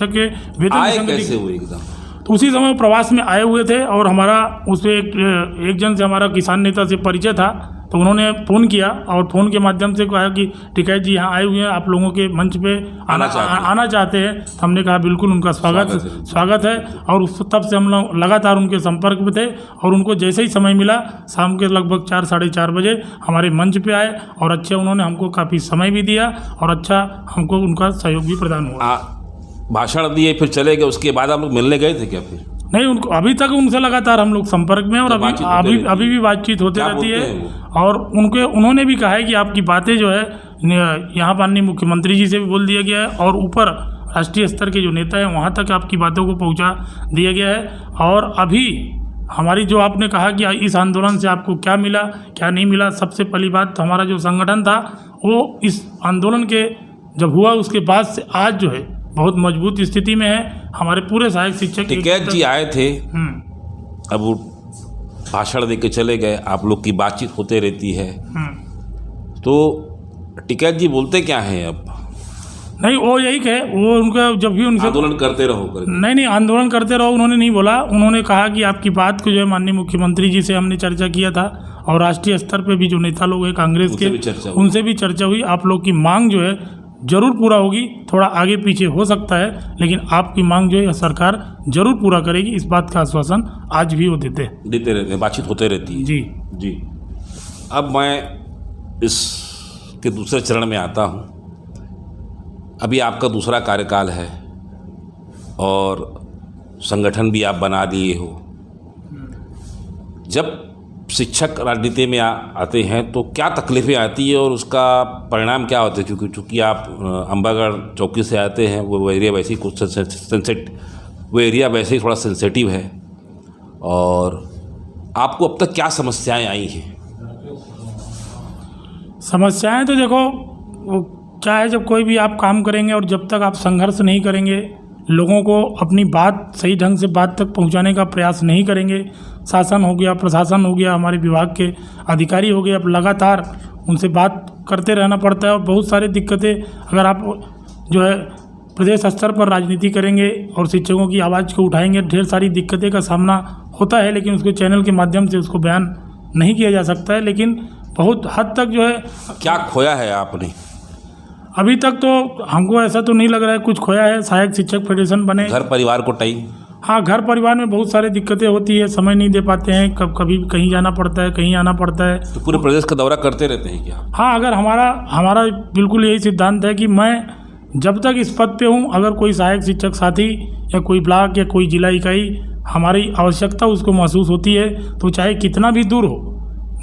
के वेतन कैसे हुए एकदम? तो उसी समय प्रवास में आए हुए थे और हमारा उसमें एक जन से हमारा किसान नेता से परिचय था। तो उन्होंने फ़ोन किया और फ़ोन के माध्यम से कहा कि टिकैत जी यहाँ आए हुए हैं, आप लोगों के मंच पे आना चाहते हैं। तो हमने कहा बिल्कुल, उनका स्वागत है। और तब से हम लोग लगातार उनके संपर्क में थे और उनको जैसे ही समय मिला, शाम के लगभग 4 साढ़े 4 बजे हमारे मंच पे आए और अच्छा उन्होंने हमको काफ़ी समय भी दिया और अच्छा हमको उनका सहयोग भी प्रदान हुआ। भाषण दिए फिर चले गए, उसके बाद आप लोग मिलने गए थे क्या फिर? नहीं, उनको अभी तक उनसे लगातार हम लोग संपर्क में, और अभी भी बातचीत होती रहती है। और उन्होंने भी कहा है कि आपकी बातें जो है यहाँ माननीय मुख्यमंत्री जी से भी बोल दिया गया है और ऊपर राष्ट्रीय स्तर के जो नेता हैं वहाँ तक आपकी बातों को पहुँचा दिया गया है। और अभी हमारी जो आपने कहा कि इस आंदोलन से आपको क्या मिला क्या नहीं मिला, सबसे पहली बात तो हमारा जो संगठन था वो इस आंदोलन के जब हुआ उसके बाद से आज जो है बहुत मजबूत स्थिति में है। हमारे पूरे सहायक शिक्षक टिकैत जी आए थे, अब वो भाषण देके चले गए, आप लोग की बातचीत होते रहती है। तो टिकैत जी बोलते क्या हैं अब? नहीं, वो यही कहे, वो उनका जब भी उनसे आंदोलन करते रहो नहीं आंदोलन करते रहो उन्होंने नहीं बोला। उन्होंने कहा कि आपकी बात को जो है माननीय मुख्यमंत्री जी से हमने चर्चा किया था और राष्ट्रीय स्तर पे भी जो नेता लोग हैं कांग्रेस के, उनसे भी चर्चा हुई। आप लोग की मांग जो है जरूर पूरा होगी, थोड़ा आगे पीछे हो सकता है, लेकिन आपकी मांग जो है सरकार जरूर पूरा करेगी। इस बात का आश्वासन आज भी वो देते रहते हैं, बातचीत होते रहती है। जी। अब मैं इसके दूसरे चरण में आता हूँ। अभी आपका दूसरा कार्यकाल है और संगठन भी आप बना लिए हो। जब शिक्षक राजनीति में आते हैं तो क्या तकलीफ़ें आती है और उसका परिणाम क्या होता है? क्योंकि चूँकि आप अंबागढ़ चौकी से आते हैं, वो एरिया वैसे ही कुछ एरिया वैसे ही थोड़ा सेंसिटिव है। और आपको अब तक क्या समस्याएं आई हैं? समस्याएं तो देखो, वो क्या है, जब कोई भी आप काम करेंगे और जब तक आप संघर्ष नहीं करेंगे, लोगों को अपनी बात सही ढंग से बात तक पहुंचाने का प्रयास नहीं करेंगे, शासन हो गया, प्रशासन हो गया, हमारे विभाग के अधिकारी हो गए, अब लगातार उनसे बात करते रहना पड़ता है। और बहुत सारी दिक्कतें, अगर आप जो है प्रदेश स्तर पर राजनीति करेंगे और शिक्षकों की आवाज़ को उठाएंगे, ढेर सारी दिक्कतें का सामना होता है, लेकिन उसको चैनल के माध्यम से उसको बयान नहीं किया जा सकता है। लेकिन बहुत हद तक जो है, क्या खोया है आपने? अभी तक तो हमको ऐसा तो नहीं लग रहा है कुछ खोया है। सहायक शिक्षक फेडरेशन बने, घर परिवार को टाइम, हाँ, घर परिवार में बहुत सारी दिक्कतें होती है, समय नहीं दे पाते हैं, कभी कहीं जाना पड़ता है, कहीं आना पड़ता है। तो पूरे प्रदेश का दौरा करते रहते हैं क्या? हाँ, अगर हमारा बिल्कुल यही सिद्धांत है कि मैं जब तक इस पद पे हूँ, अगर कोई सहायक शिक्षक साथी या कोई ब्लॉक या कोई जिला इकाई हमारी आवश्यकता उसको महसूस होती है, तो चाहे कितना भी दूर हो,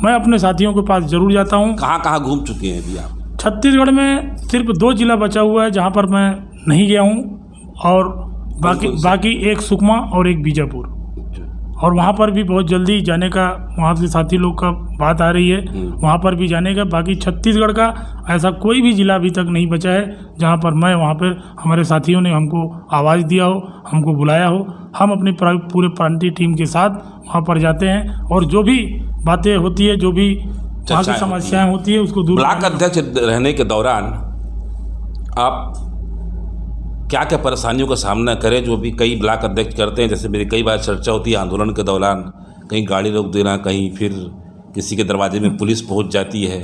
मैं अपने साथियों के पास जरूर जाता हूँ। कहाँ कहाँ घूम चुके हैं अभी आप? छत्तीसगढ़ में सिर्फ 2 जिला बचा हुआ है जहाँ पर मैं नहीं गया हूँ, और बाकी एक सुकमा और एक बीजापुर, और वहाँ पर भी बहुत जल्दी जाने का, वहाँ से साथी लोग का बात आ रही है, वहाँ पर भी जाने का। बाकी छत्तीसगढ़ का ऐसा कोई भी ज़िला अभी तक नहीं बचा है जहाँ पर मैं, वहाँ पर हमारे साथियों ने हमको आवाज़ दिया हो, हमको बुलाया हो। हम अपनी पूरे पार्टी टीम के साथ वहाँ पर जाते हैं और जो भी बातें होती है, जो भी वहाँ की समस्याएँ होती है, उसको दूर। ब्लॉक अध्यक्ष रहने के दौरान आप क्या क्या परेशानियों का सामना करें, जो भी कई ब्लॉक अध्यक्ष करते हैं? जैसे मेरी कई बार चर्चा होती है आंदोलन के दौरान, कहीं गाड़ी रोक देना, कहीं फिर किसी के दरवाजे में पुलिस पहुंच जाती है।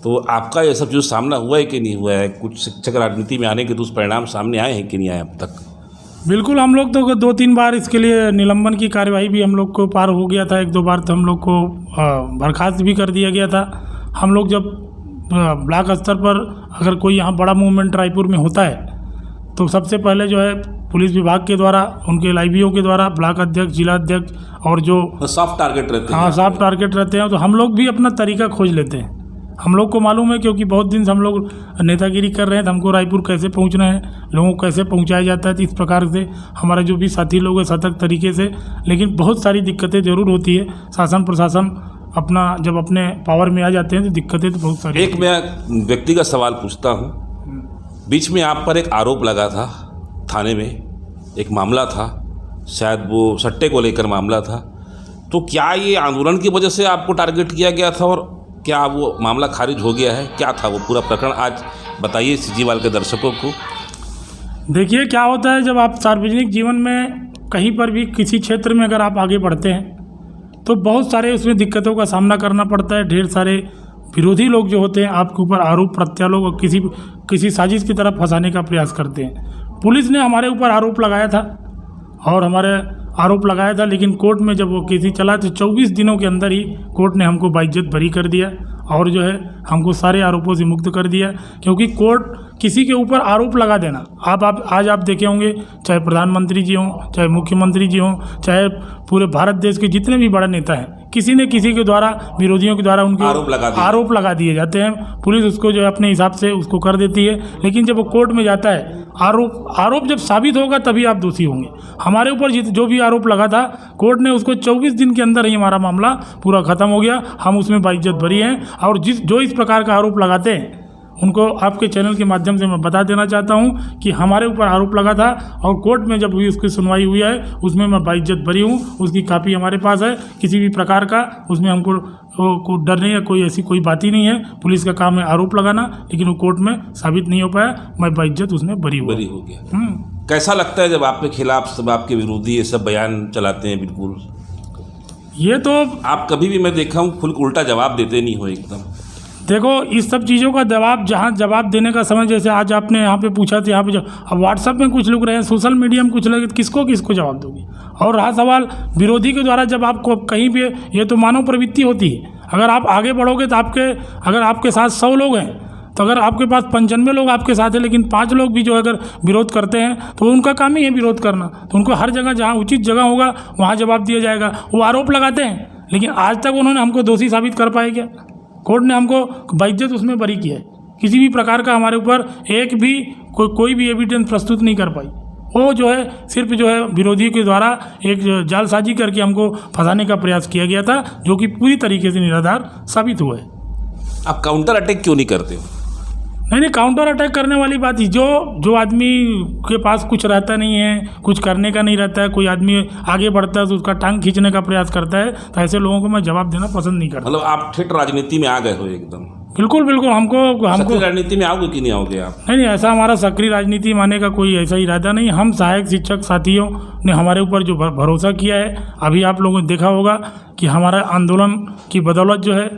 तो आपका ये सब जो सामना हुआ है कि नहीं हुआ है? कुछ शिक्षक राजनीति में आने के दुष्परिणाम सामने आए हैं कि नहीं आए अब तक? बिल्कुल, हम लोग तो 2-3 बार इसके लिए निलंबन की कार्यवाही भी हम लोग को पार हो गया था। 1-2 बार तो हम लोग को बर्खास्त भी कर दिया गया था। हम लोग जब ब्लॉक स्तर पर अगर कोई यहाँ बड़ा मूवमेंट रायपुर में होता है तो सबसे पहले जो है पुलिस विभाग के द्वारा, उनके लाइबियों के द्वारा, ब्लॉक अध्यक्ष, जिला अध्यक्ष और जो सॉफ्ट टारगेट रहते हैं। हाँ, सॉफ्ट टारगेट रहते हैं, तो हम लोग भी अपना तरीका खोज लेते हैं। हम लोग को मालूम है, क्योंकि बहुत दिन से हम लोग नेतागिरी कर रहे हैं, तो हमको रायपुर कैसे पहुंचना है, लोगों को कैसे पहुंचाया जाता है। तो इस प्रकार से हमारे जो भी साथी लोग हैं सतर्क तरीके से, लेकिन बहुत सारी दिक्कतें ज़रूर होती है। शासन प्रशासन अपना जब अपने पावर में आ जाते हैं तो दिक्कतें तो बहुत सारी। एक मैं व्यक्तिगत सवाल पूछता हूँ, बीच में आप पर एक आरोप लगा था, थाने में एक मामला था, शायद वो सट्टे को लेकर मामला था, तो क्या ये आंदोलन की वजह से आपको टारगेट किया गया था और क्या वो मामला खारिज हो गया है? क्या था वो पूरा प्रकरण, आज बताइए सीजीवाल के दर्शकों को। देखिए, क्या होता है जब आप सार्वजनिक जीवन में कहीं पर भी किसी क्षेत्र में अगर आप आगे बढ़ते हैं तो बहुत सारे उसमें दिक्कतों का सामना करना पड़ता है। ढेर सारे विरोधी लोग जो होते हैं आपके ऊपर आरोप प्रत्यारोप और किसी साजिश की तरफ फंसाने का प्रयास करते हैं। पुलिस ने हमारे ऊपर आरोप लगाया था और हमारे आरोप लगाया था, लेकिन कोर्ट में जब वो केस चला तो 24 दिनों के अंदर ही कोर्ट ने हमको बाइज्जत बरी कर दिया और जो है हमको सारे आरोपों से मुक्त कर दिया। क्योंकि कोर्ट किसी के ऊपर आरोप लगा देना, आज आप देखे होंगे, चाहे प्रधानमंत्री जी हों, चाहे मुख्यमंत्री जी हों, चाहे पूरे भारत देश के जितने भी बड़े नेता हैं, किसी न किसी के द्वारा, विरोधियों के द्वारा उनके आरोप लगा दिए जाते हैं। पुलिस उसको जो है अपने हिसाब से उसको कर देती है, लेकिन जब वो कोर्ट में जाता है, आरोप जब साबित होगा तभी आप दोषी होंगे। हमारे ऊपर जो भी आरोप लगा था, कोर्ट ने उसको 24 दिन के अंदर ही हमारा मामला पूरा खत्म हो गया। हम उसमें बाइज्जत बरी हैं और जो इस प्रकार का आरोप लगाते हैं उनको आपके चैनल के माध्यम से मैं बता देना चाहता हूं कि हमारे ऊपर आरोप लगा था और कोर्ट में जब भी उसकी सुनवाई हुई है उसमें मैं बाइज्जत बरी हूं। उसकी कापी हमारे पास है, किसी भी प्रकार का उसमें हमको डरने या कोई ऐसी कोई बात ही नहीं है। पुलिस का काम है आरोप लगाना, लेकिन वो कोर्ट में साबित नहीं हो पाया, मैं बाइज्जत उसमें बरी हो गया। कैसा लगता है जब आपके खिलाफ सब आपके विरोधी ये सब बयान चलाते हैं? बिल्कुल, ये तो आप कभी भी मैं देखा हूँ फुल उल्टा जवाब देते नहीं हो एकदम। देखो, इस सब चीज़ों का जवाब देने का समय, जैसे आज आपने यहाँ पे पूछा था, यहाँ पे अब व्हाट्सएप में कुछ लोग रहे हैं, सोशल मीडिया में कुछ लोग, किसको जवाब दोगे? और रहा सवाल विरोधी के द्वारा, जब आपको कहीं पे, ये तो मानव प्रवृत्ति होती है, अगर आप आगे बढ़ोगे तो अगर आपके साथ 100 लोग हैं तो अगर आपके पास 95 लोग आपके साथ हैं, लेकिन 5 लोग भी जो अगर विरोध करते हैं तो उनका काम ही है विरोध करना। तो उनको हर जगह जहाँ उचित जगह होगा वहाँ जवाब दिया जाएगा। वो आरोप लगाते हैं, लेकिन आज तक उन्होंने हमको दोषी साबित कर पाए क्या? कोर्ट ने हमको बाइज्जत उसमें बरी किया है। किसी भी प्रकार का हमारे ऊपर एक भी कोई भी एविडेंस प्रस्तुत नहीं कर पाई। वो जो है सिर्फ जो है विरोधी के द्वारा एक जालसाजी करके हमको फंसाने का प्रयास किया गया था, जो कि पूरी तरीके से निराधार साबित हुआ है। आप काउंटर अटैक क्यों नहीं करते हो? नहीं, काउंटर अटैक करने वाली बात ही, जो आदमी के पास कुछ रहता नहीं है, कुछ करने का नहीं रहता है, कोई आदमी आगे बढ़ता है तो उसका टांग खींचने का प्रयास करता है, तो ऐसे लोगों को मैं जवाब देना पसंद नहीं करता। मतलब आप ठेठ राजनीति में आ गए हो एकदम? बिल्कुल, हमको राजनीति में आओगे कि नहीं आओगे आप? नहीं, ऐसा हमारा सक्रिय राजनीति माने का कोई ऐसा इरादा नहीं। हम सहायक शिक्षक साथियों ने हमारे ऊपर जो भरोसा किया है, अभी आप लोगों ने देखा होगा कि हमारा आंदोलन की बदौलत जो है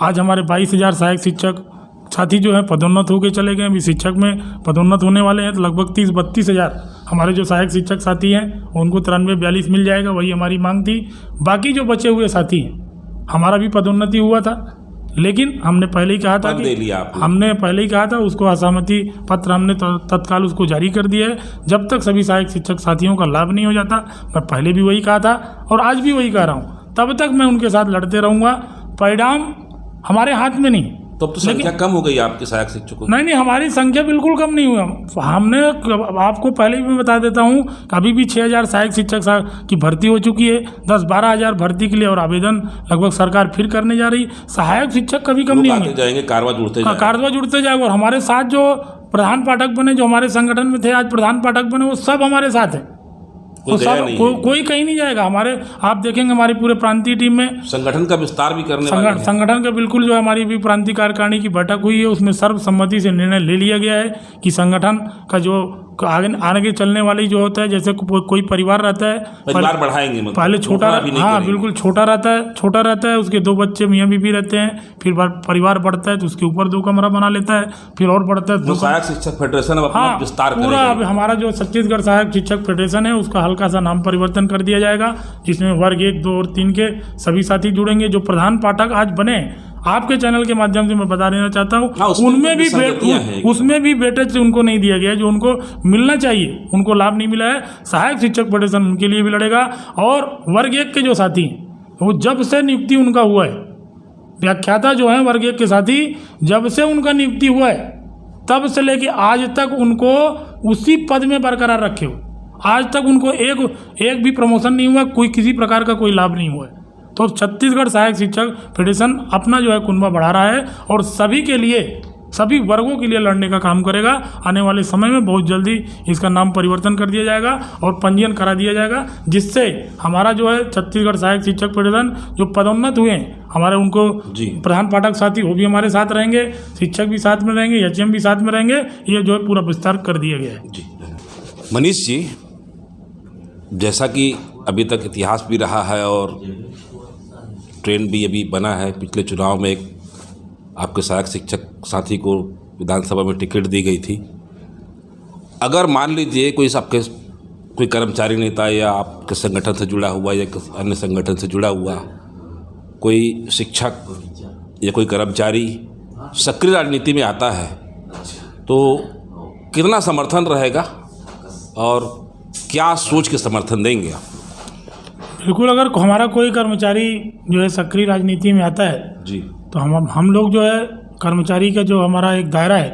आज हमारे 22,000 सहायक शिक्षक साथी जो है पदोन्नत होकर चले गए। अभी शिक्षक में पदोन्नत होने वाले हैं, तो लगभग 30-32 हज़ार हमारे जो सहायक शिक्षक साथी हैं उनको 93-42 मिल जाएगा, वही हमारी मांग थी। बाकी जो बचे हुए साथी हैं, हमारा भी पदोन्नति हुआ था, लेकिन हमने पहले ही कहा था उसको असहमति पत्र हमने तत्काल उसको जारी कर दिया है। जब तक सभी सहायक शिक्षक साथियों का लाभ नहीं हो जाता, मैं पहले भी वही कहा था और आज भी वही कह रहा हूँ, तब तक मैं उनके साथ लड़ते रहूँगा। परिणाम हमारे हाथ में नहीं। तो संख्या कम हो गई आपके सहायक शिक्षकों? नहीं, हमारी संख्या बिल्कुल कम नहीं हुआ। हमने आपको पहले भी मैं बता देता हूँ, अभी भी 6,000 सहायक शिक्षक की भर्ती हो चुकी है। 10-12 हज़ार भर्ती के लिए और आवेदन लगभग सरकार फिर करने जा रही। सहायक शिक्षक कभी कम नहीं होंगे, जाएंगे, कारवा जुड़ते जाएगा। और हमारे साथ जो प्रधान पाठक बने, जो हमारे संगठन में थे, आज प्रधान पाठक बने, वो सब हमारे साथ हैं। कोई कहीं नहीं जाएगा। आप देखेंगे हमारी पूरे प्रांतीय टीम में संगठन का विस्तार भी करने संगठन का बिल्कुल जो हमारी भी प्रांतीय कार्यकारिणी की बैठक हुई है, उसमें सर्वसम्मति से निर्णय ले लिया गया है कि संगठन का जो आगे चलने वाली जो होता है, जैसे कोई परिवार रहता है, परिवार बढ़ाएंगे मतलब पहले छोटा, उतना भी नहीं हाँ करेंगे। बिल्कुल छोटा रहता है, उसके 2 बच्चे मियाँ बीवी रहते हैं, फिर परिवार बढ़ता है तो उसके ऊपर 2 कमरा बना लेता है, फिर और बढ़ता है जो सहायक शिक्षक फेडरेशन अब अपना हाँ विस्तार पूरा। करेगा। अब हमारा जो छत्तीसगढ़ सहायक शिक्षक फेडरेशन है उसका हल्का सा नाम परिवर्तन कर दिया जाएगा, जिसमें वर्ग 1, 2 और 3 के सभी साथी जुड़ेंगे। जो प्रधान पाठक आज बने, आपके चैनल के माध्यम से मैं बता देना चाहता हूँ, हाँ, उसमें भी वेटेज उनको नहीं दिया गया जो उनको मिलना चाहिए, उनको लाभ नहीं मिला है। सहायक शिक्षक फेडरेशन उनके लिए भी लड़ेगा। और वर्ग 1 के जो साथी हैं, वो जब से नियुक्ति उनका हुआ है, व्याख्याता जो है वर्ग 1 के साथी, जब से उनका नियुक्ति हुआ है तब से लेके आज तक उनको उसी पद में बरकरार रखे हो। आज तक उनको एक भी प्रमोशन नहीं हुआ, कोई किसी प्रकार का कोई लाभ नहीं हुआ है। तो छत्तीसगढ़ सहायक शिक्षक फेडरेशन अपना जो है कुनबा बढ़ा रहा है और सभी के लिए, सभी वर्गों के लिए लड़ने का काम करेगा। आने वाले समय में बहुत जल्दी इसका नाम परिवर्तन कर दिया जाएगा और पंजीयन करा दिया जाएगा, जिससे हमारा जो है छत्तीसगढ़ सहायक शिक्षक फेडरेशन जो पदोन्नत हुए हैं हमारे, उनको प्रधान पाठक साथी वो भी हमारे साथ रहेंगे, शिक्षक भी साथ में रहेंगे, एचएम भी साथ में रहेंगे। ये जो है पूरा विस्तार कर दिया गया है। जी मनीष जी, जैसा कि अभी तक इतिहास भी रहा है और ट्रेंड भी अभी बना है, पिछले चुनाव में एक आपके सहायक शिक्षक साथी को विधानसभा में टिकट दी गई थी। अगर मान लीजिए कोई कर्मचारी नेता या आपके संगठन से जुड़ा हुआ या अन्य संगठन से जुड़ा हुआ कोई शिक्षक या कोई कर्मचारी सक्रिय राजनीति में आता है, तो कितना समर्थन रहेगा और क्या सोच के समर्थन देंगे आप? बिल्कुल, अगर हमारा कोई कर्मचारी जो है सक्रिय राजनीति में आता है जी, तो हम लोग जो है कर्मचारी का जो हमारा एक दायरा है,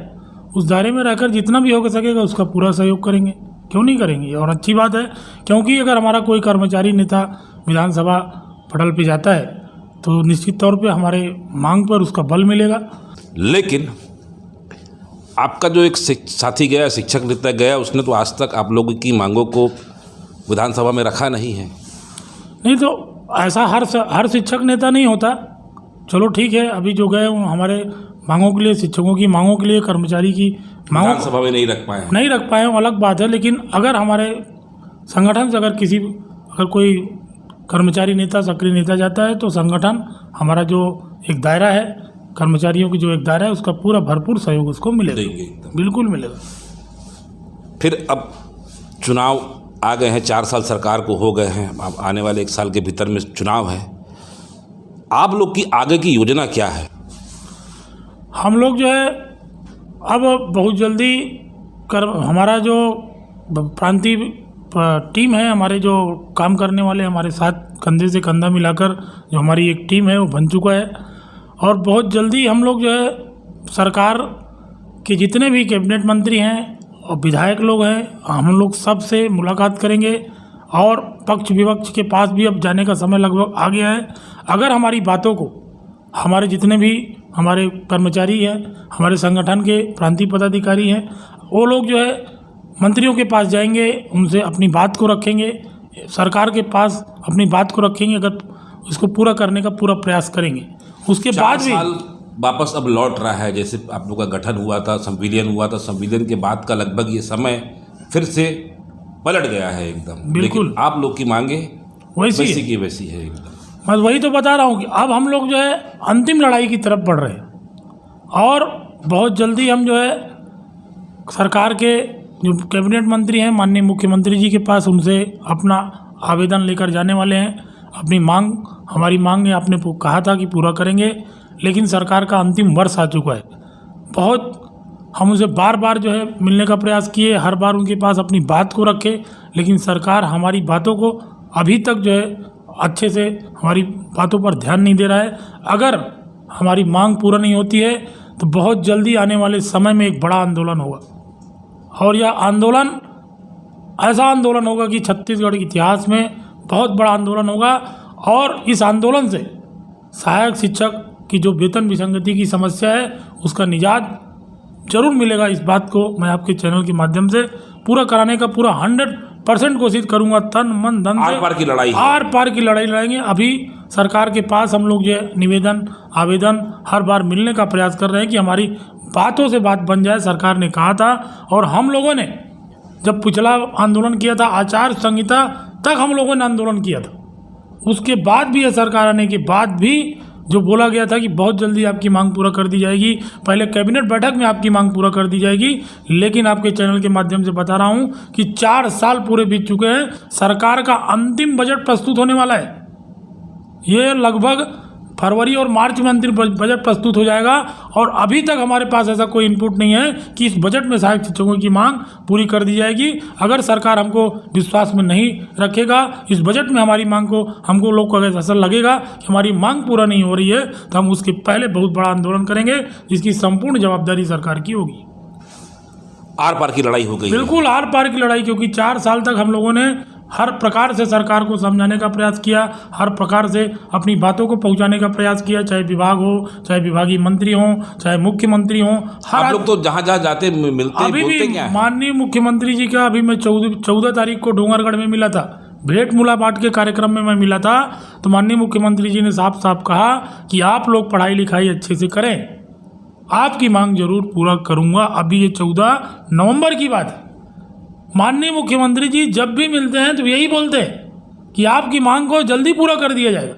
उस दायरे में रहकर जितना भी हो सकेगा उसका पूरा सहयोग करेंगे। क्यों नहीं करेंगे? और अच्छी बात है, क्योंकि अगर हमारा कोई कर्मचारी नेता विधानसभा पटल पे जाता है तो निश्चित तौर पे हमारे मांग पर उसका बल मिलेगा। लेकिन आपका जो एक साथी गया, शिक्षक नेता गया, उसने तो आज तक आप लोगों की मांगों को विधानसभा में रखा नहीं है। नहीं तो ऐसा हर शिक्षक नेता नहीं होता। चलो ठीक है, अभी जो गए वो हमारे मांगों के लिए, शिक्षकों की मांगों के लिए, कर्मचारी की मांगों विधानसभा में नहीं रख पाए, वो अलग बात है। लेकिन अगर हमारे संगठन से अगर कोई कर्मचारी नेता, सक्रिय नेता जाता है तो संगठन, हमारा जो एक दायरा है, कर्मचारियों की जो एक दायरा है, उसका पूरा भरपूर सहयोग उसको मिलेगा, बिल्कुल मिलेगा। फिर अब चुनाव आ गए हैं, 4 साल सरकार को हो गए हैं, अब आने वाले 1 साल के भीतर में चुनाव है। आप लोग की आगे की योजना क्या है? हम लोग जो है अब बहुत जल्दी हमारा जो प्रांतीय टीम है, हमारे जो काम करने वाले हमारे साथ कंधे से कंधा मिलाकर जो हमारी एक टीम है वो बन चुका है। और बहुत जल्दी हम लोग जो है सरकार के जितने भी कैबिनेट मंत्री हैं और विधायक लोग हैं, हम लोग सबसे मुलाकात करेंगे और पक्ष विपक्ष के पास भी अब जाने का समय लगभग आ गया है। अगर हमारी बातों को हमारे जितने भी हमारे कर्मचारी हैं, हमारे संगठन के प्रांतीय पदाधिकारी हैं, वो लोग जो है मंत्रियों के पास जाएंगे, उनसे अपनी बात को रखेंगे, सरकार के पास अपनी बात को रखेंगे, अगर उसको पूरा करने का पूरा प्रयास करेंगे। उसके बाद भी 4 साल वापस अब लौट रहा है, जैसे आप लोग का गठन हुआ था, संविलियन हुआ था, संविलियन के बाद का लगभग ये समय फिर से पलट गया है एकदम। बिल्कुल, लेकिन आप लोग की मांगे वैसी की वैसी है एकदम। मैं वही तो बता रहा हूँ कि अब हम लोग जो है अंतिम लड़ाई की तरफ बढ़ रहे हैं और बहुत जल्दी हम जो है सरकार के जो कैबिनेट मंत्री हैं, माननीय मुख्यमंत्री जी के पास, उनसे अपना आवेदन लेकर जाने वाले हैं। अपनी मांग, हमारी मांग आपने कहा था कि पूरा करेंगे, लेकिन सरकार का अंतिम वर्ष आ चुका है। बहुत हम उनसे बार बार जो है मिलने का प्रयास किए, हर बार उनके पास अपनी बात को रखे, लेकिन सरकार हमारी बातों को अभी तक जो है अच्छे से हमारी बातों पर ध्यान नहीं दे रहा है। अगर हमारी मांग पूरा नहीं होती है तो बहुत जल्दी आने वाले समय में एक बड़ा आंदोलन होगा और यह आंदोलन ऐसा आंदोलन होगा कि छत्तीसगढ़ के इतिहास में बहुत बड़ा आंदोलन होगा। और इस आंदोलन से सहायक शिक्षक की जो वेतन विसंगति की समस्या है उसका निजात जरूर मिलेगा। इस बात को मैं आपके चैनल के माध्यम से पूरा कराने का पूरा 100% कोशिश करूंगा, तन मन धन से। आर पार की लड़ाई लड़ेंगे। अभी सरकार के पास हम लोग जो निवेदन, आवेदन हर बार मिलने का प्रयास कर रहे हैं कि हमारी बातों से बात बन जाए। सरकार ने कहा था और हम लोगों ने जब पिछला आंदोलन किया था आचार संहिता तक हम लोगों ने आंदोलन किया था, उसके बाद भी ये सरकार आने के बाद भी जो बोला गया था कि बहुत जल्दी आपकी मांग पूरा कर दी जाएगी, पहले कैबिनेट बैठक में आपकी मांग पूरा कर दी जाएगी, लेकिन आपके चैनल के माध्यम से बता रहा हूं कि 4 साल पूरे बीत चुके हैं। सरकार का अंतिम बजट प्रस्तुत होने वाला है, ये लगभग फरवरी और मार्च में अंतिम बजट प्रस्तुत हो जाएगा और अभी तक हमारे पास ऐसा कोई इनपुट नहीं है कि इस बजट में सहायक शिक्षकों की मांग पूरी कर दी जाएगी। अगर सरकार हमको विश्वास में नहीं रखेगा, इस बजट में हमारी मांग को हमको लोग को अगर ऐसा लगेगा कि हमारी मांग पूरा नहीं हो रही है तो हम उसके पहले बहुत बड़ा आंदोलन करेंगे, जिसकी संपूर्ण जवाबदारी सरकार की होगी। आर पार की लड़ाई हो गई है। बिल्कुल आर पार की लड़ाई, क्योंकि 4 साल तक हम लोगों ने हर प्रकार से सरकार को समझाने का प्रयास किया, हर प्रकार से अपनी बातों को पहुंचाने का प्रयास किया, चाहे विभाग हो, चाहे विभागीय मंत्री हो, चाहे मुख्यमंत्री हो। आप लोग तो जहाँ जहाँ जाते मिलते अभी बोलते भी क्या है? माननीय मुख्यमंत्री जी का अभी मैं 14 तारीख को डोंगरगढ़ में मिला था, भेंट मुलाकात के कार्यक्रम में मैं मिला था, तो माननीय मुख्यमंत्री जी ने साफ साफ कहा कि आप लोग पढ़ाई लिखाई अच्छे से करें, आपकी मांग जरूर पूरा करूंगा। अभी ये 14 नवंबर की बात है। माननीय मुख्यमंत्री जी जब भी मिलते हैं तो यही बोलते हैं कि आपकी मांग को जल्दी पूरा कर दिया जाएगा,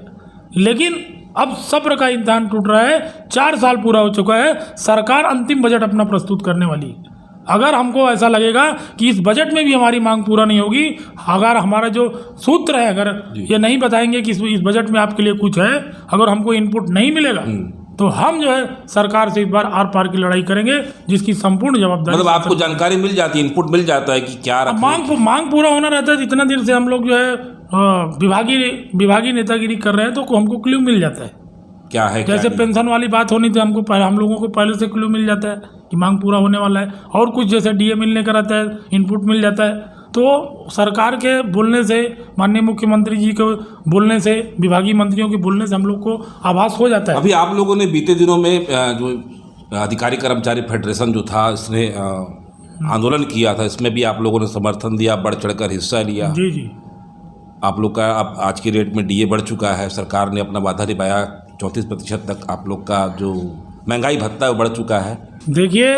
लेकिन अब सब्र का इम्तिहान टूट रहा है। 4 साल पूरा हो चुका है, सरकार अंतिम बजट अपना प्रस्तुत करने वाली है। अगर हमको ऐसा लगेगा कि इस बजट में भी हमारी मांग पूरा नहीं होगी, अगर हमारा जो सूत्र है, अगर ये नहीं बताएंगे कि इस बजट में आपके लिए कुछ है, अगर हमको इनपुट नहीं मिलेगा तो हम जो है सरकार से इस बार आर पार की लड़ाई करेंगे, जिसकी संपूर्ण जवाबदारी। मतलब आपको जानकारी मिल जाती है, इनपुट मिल जाता है कि क्या मांग पूरा होना रहता है। जितना देर से हम लोग जो है विभागीय नेतागिरी कर रहे हैं तो हमको क्लू मिल जाता है क्या है। जैसे पेंशन वाली बात होनी थी, हमको हम लोगों को पहले से क्लू मिल जाता है कि मांग पूरा होने वाला है, और कुछ जैसे डीए मिलने का रहता है, इनपुट मिल जाता है। तो सरकार के बोलने से, माननीय मुख्यमंत्री जी के बोलने से, विभागीय मंत्रियों के बोलने से हम लोग को आभास हो जाता है। अभी आप लोगों ने बीते दिनों में जो अधिकारी कर्मचारी फेडरेशन जो था, इसने आंदोलन किया था, इसमें भी आप लोगों ने समर्थन दिया, बढ़ चढ़कर हिस्सा लिया। जी जी। आप लोग का अब आज की डेट में डीए बढ़ चुका है, सरकार ने अपना वादा निभाया, 34% तक आप लोग का जो महंगाई भत्ता है वो बढ़ चुका है। देखिए,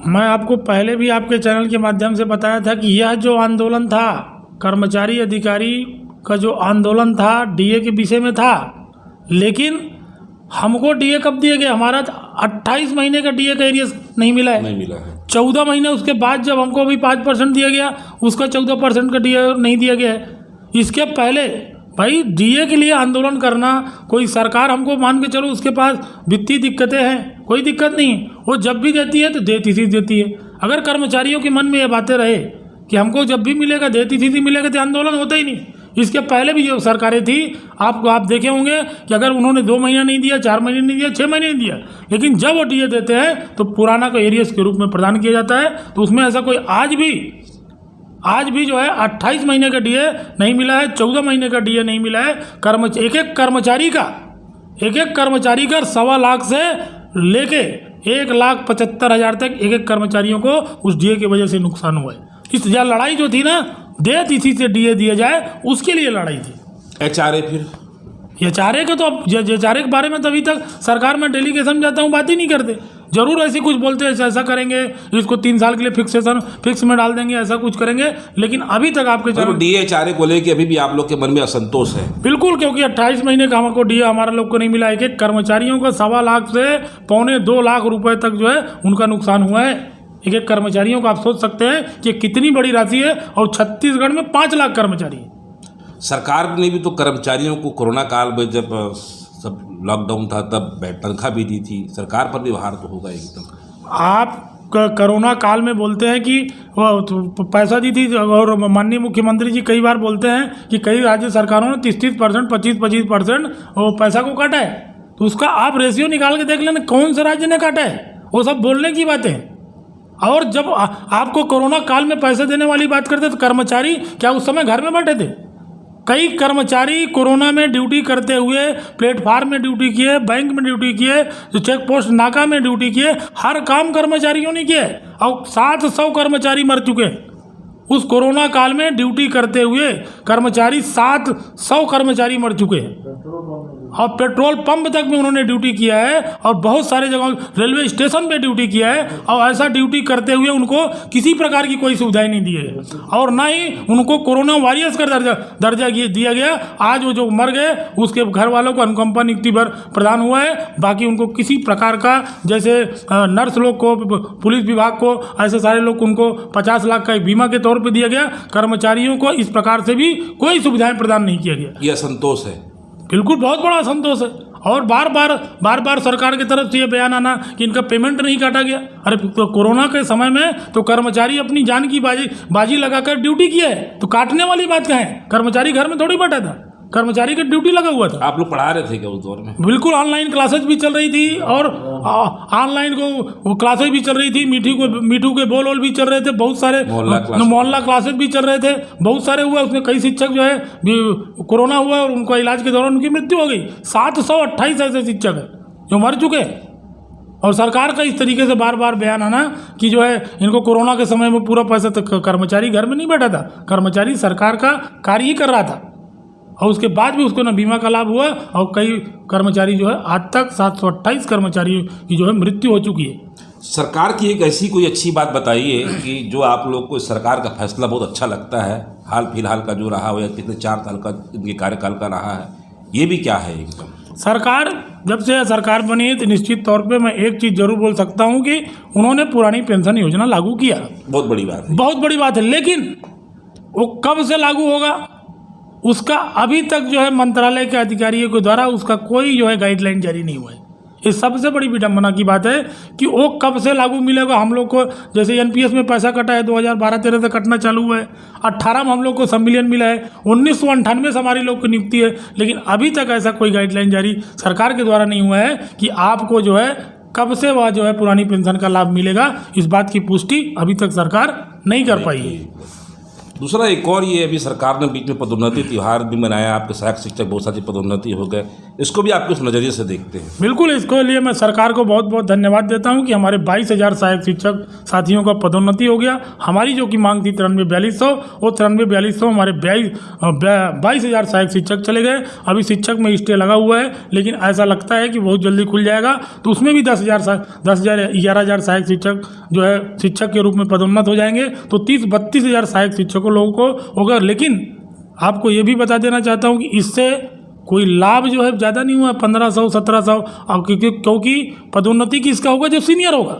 मैं आपको पहले भी आपके चैनल के माध्यम से बताया था कि यह जो आंदोलन था, कर्मचारी अधिकारी का जो आंदोलन था, डीए के विषय में था, लेकिन हमको डीए कब दिया गया? हमारा 28 महीने का डीए का एरियस नहीं मिला है, 14 महीने उसके बाद जब हमको अभी 5% दिया गया, उसका 14% का डीए नहीं दिया गया है। इसके पहले भाई डीए के लिए आंदोलन करना, कोई सरकार हमको मान के चलो उसके पास वित्तीय दिक्कतें हैं, कोई दिक्कत नहीं है, वो जब भी देती है तो देती है। अगर कर्मचारियों के मन में ये बातें रहे कि हमको जब भी मिलेगा देती मिलेगा, तो आंदोलन होता ही नहीं। इसके पहले भी जो सरकारें थी, आप देखे होंगे कि अगर उन्होंने 2 महीना नहीं दिया, 4 महीने नहीं दिया, 6 महीने नहीं दिया, लेकिन जब वो डीए देते हैं तो पुराना को एरियस के रूप में प्रदान किया जाता है। तो उसमें ऐसा कोई आज भी जो है 28 महीने का डीए नहीं मिला है, 14 महीने का डीए नहीं मिला है। एक एक कर्मचारी का 1.25 लाख से लेके 1,75,000 तक एक कर्मचारियों को उस डीए की वजह से नुकसान हुआ है। इस लड़ाई जो थी ना, तिथि से डीए दिया जाए, उसके लिए लड़ाई थी। एचआरए फिर एचआरए के तो अब एचआरए के बारे में तो अभी तक सरकार में डेलीगेशन जाता हूँ, बात ही नहीं करते। जरूर ऐसी कुछ बोलते हैं, ऐसा करेंगे, इसको 3 साल के लिए फिक्स में डाल देंगे, ऐसा कुछ करेंगे, लेकिन अभी तक आपके तो डीए एचआरए को लेकर अभी भी आप लोग के मन में असंतोष है? बिल्कुल, क्योंकि 28 महीने का हमको डीए हमारा लोग को नहीं मिला। एक कर्मचारियों का 1.25 लाख से 1.25 लाख रुपए तक जो है उनका नुकसान हुआ है। एक कर्मचारियों को आप सोच सकते हैं कि कितनी बड़ी राशि है, और छत्तीसगढ़ में 5 लाख कर्मचारी है। सरकार ने भी तो कर्मचारियों को कोरोना काल में जब सब लॉकडाउन था तब तनख्वाह भी दी थी, सरकार पर भी भार तो होगा एकदम। आप कोरोना काल में बोलते हैं कि वो पैसा दी थी, और माननीय मुख्यमंत्री जी कई बार बोलते हैं कि कई राज्य सरकारों ने 30-30%, 25% वो पैसा को काटा है। तो उसका आप रेशियो निकाल के देख लेना, कौन से राज्य ने काटा है। वो सब बोलने की बातें। और जब आपको कोरोना काल में पैसे देने वाली बात करते तो कर्मचारी क्या उस समय घर में बैठे थे? कई कर्मचारी कोरोना में ड्यूटी करते हुए प्लेटफार्म में ड्यूटी किए, बैंक में ड्यूटी किए, जो चेक पोस्ट नाका में ड्यूटी किए, हर काम कर्मचारियों ने किए, और 700 कर्मचारी मर चुके। उस कोरोना काल में ड्यूटी करते हुए कर्मचारी 700 कर्मचारी मर चुके हैं। और पेट्रोल पंप तक में उन्होंने ड्यूटी किया है और बहुत सारे जगहों रेलवे स्टेशन पे ड्यूटी किया है और ऐसा ड्यूटी करते हुए उनको किसी प्रकार की कोई सुविधाएं नहीं दी है और ना ही उनको कोरोना वॉरियर्स का दर्जा दिया गया। आज वो जो मर गए उसके घर वालों को अनुकंपा नियुक्ति भर प्रदान हुआ है, बाकी उनको किसी प्रकार का जैसे नर्स लोग को, पुलिस विभाग को, ऐसे सारे लोग उनको 50 लाख का एक बीमा के तौर पर दिया गया। कर्मचारियों को इस प्रकार से भी कोई सुविधाएं प्रदान नहीं किया गया। ये असंतोष है, बिल्कुल बहुत बड़ा असंतोष है। और बार बार सरकार की तरफ से ये बयान आना कि इनका पेमेंट नहीं काटा गया। अरे तो कोरोना के समय में तो कर्मचारी अपनी जान की बाजी लगाकर ड्यूटी किया है, तो काटने वाली बात क्या है? कर्मचारी घर में थोड़ी बैठा था, कर्मचारी का ड्यूटी लगा हुआ था। आप लोग पढ़ा रहे थे क्या उस दौर में? बिल्कुल, ऑनलाइन क्लासेस भी चल रही थी और ऑनलाइन को क्लासेस भी चल रही थी, मीठू के बोल भी चल रहे थे, बहुत सारे मोहल्ला क्लासेस भी चल रहे थे, बहुत सारे हुआ। उसमें कई शिक्षक जो है कोरोना हुआ और उनका इलाज के दौरान उनकी मृत्यु हो गई। 728 ऐसे शिक्षक है जो मर चुके हैं। और सरकार का इस तरीके से बार बार बयान आना कि जो है इनको कोरोना के समय में पूरा पैसा, तो कर्मचारी घर में नहीं बैठा था, कर्मचारी सरकार का कार्य ही कर रहा था और उसके बाद भी उसको ना बीमा का लाभ हुआ और कई कर्मचारी जो है आज तक 728 कर्मचारियों की जो है मृत्यु हो चुकी है। सरकार की एक ऐसी कोई अच्छी बात बताइए कि जो आप लोग को सरकार का फैसला बहुत अच्छा लगता है, हाल फिलहाल का जो रहा हो या पिछले 4 साल का इनके कार्यकाल का रहा है, ये भी क्या है? एकदम सरकार जब से सरकार बनी है तो निश्चित तौर पे मैं एक चीज़ जरूर बोल सकता हूँ कि उन्होंने पुरानी पेंशन योजना लागू किया। बहुत बड़ी बात है, बहुत बड़ी बात है, लेकिन वो कब से लागू होगा उसका अभी तक जो है मंत्रालय के अधिकारियों के द्वारा उसका कोई जो है गाइडलाइन जारी नहीं हुआ है। ये सबसे बड़ी विडम्बना की बात है कि वो कब से लागू मिलेगा। हम लोग को जैसे एनपीएस में पैसा कटा है 2012-13 से कटना चालू हुआ है, 18 में हम लोग को संविलियन मिला है, 1998 से हमारी लोग की नियुक्ति है, लेकिन अभी तक ऐसा कोई गाइडलाइन जारी सरकार के द्वारा नहीं हुआ है कि आपको जो है कब से वह जो है पुरानी पेंशन का लाभ मिलेगा। इस बात की पुष्टि अभी तक सरकार नहीं कर पाई है। दूसरा एक और, ये अभी सरकार ने बीच में पदोन्नति त्यौहार भी मनाया, आपके सहायक शिक्षक बहुत सारी पदोन्नति हो गए, इसको भी आपके उस नज़रिए से देखते हैं? बिल्कुल, इसके लिए मैं सरकार को बहुत बहुत धन्यवाद देता हूं कि हमारे 22,000 सहायक शिक्षक साथियों का पदोन्नति हो गया। हमारी जो कि मांग थी 93-4200, वो 93-4200 हमारे 22,000 सहायक शिक्षक चले गए। अभी शिक्षक में स्टे लगा हुआ है, लेकिन ऐसा लगता है कि बहुत जल्दी खुल जाएगा, तो उसमें भी 11,000 सहायक शिक्षक जो है शिक्षक के रूप में पदोन्नत हो जाएंगे, तो 30-32,000 सहायक शिक्षकों लोगों को होगा। लेकिन आपको ये भी बता देना चाहता हूँ कि इससे कोई लाभ जो है ज़्यादा नहीं हुआ, 1500-1700, और क्योंकि पदोन्नति किसका होगा? जो सीनियर होगा।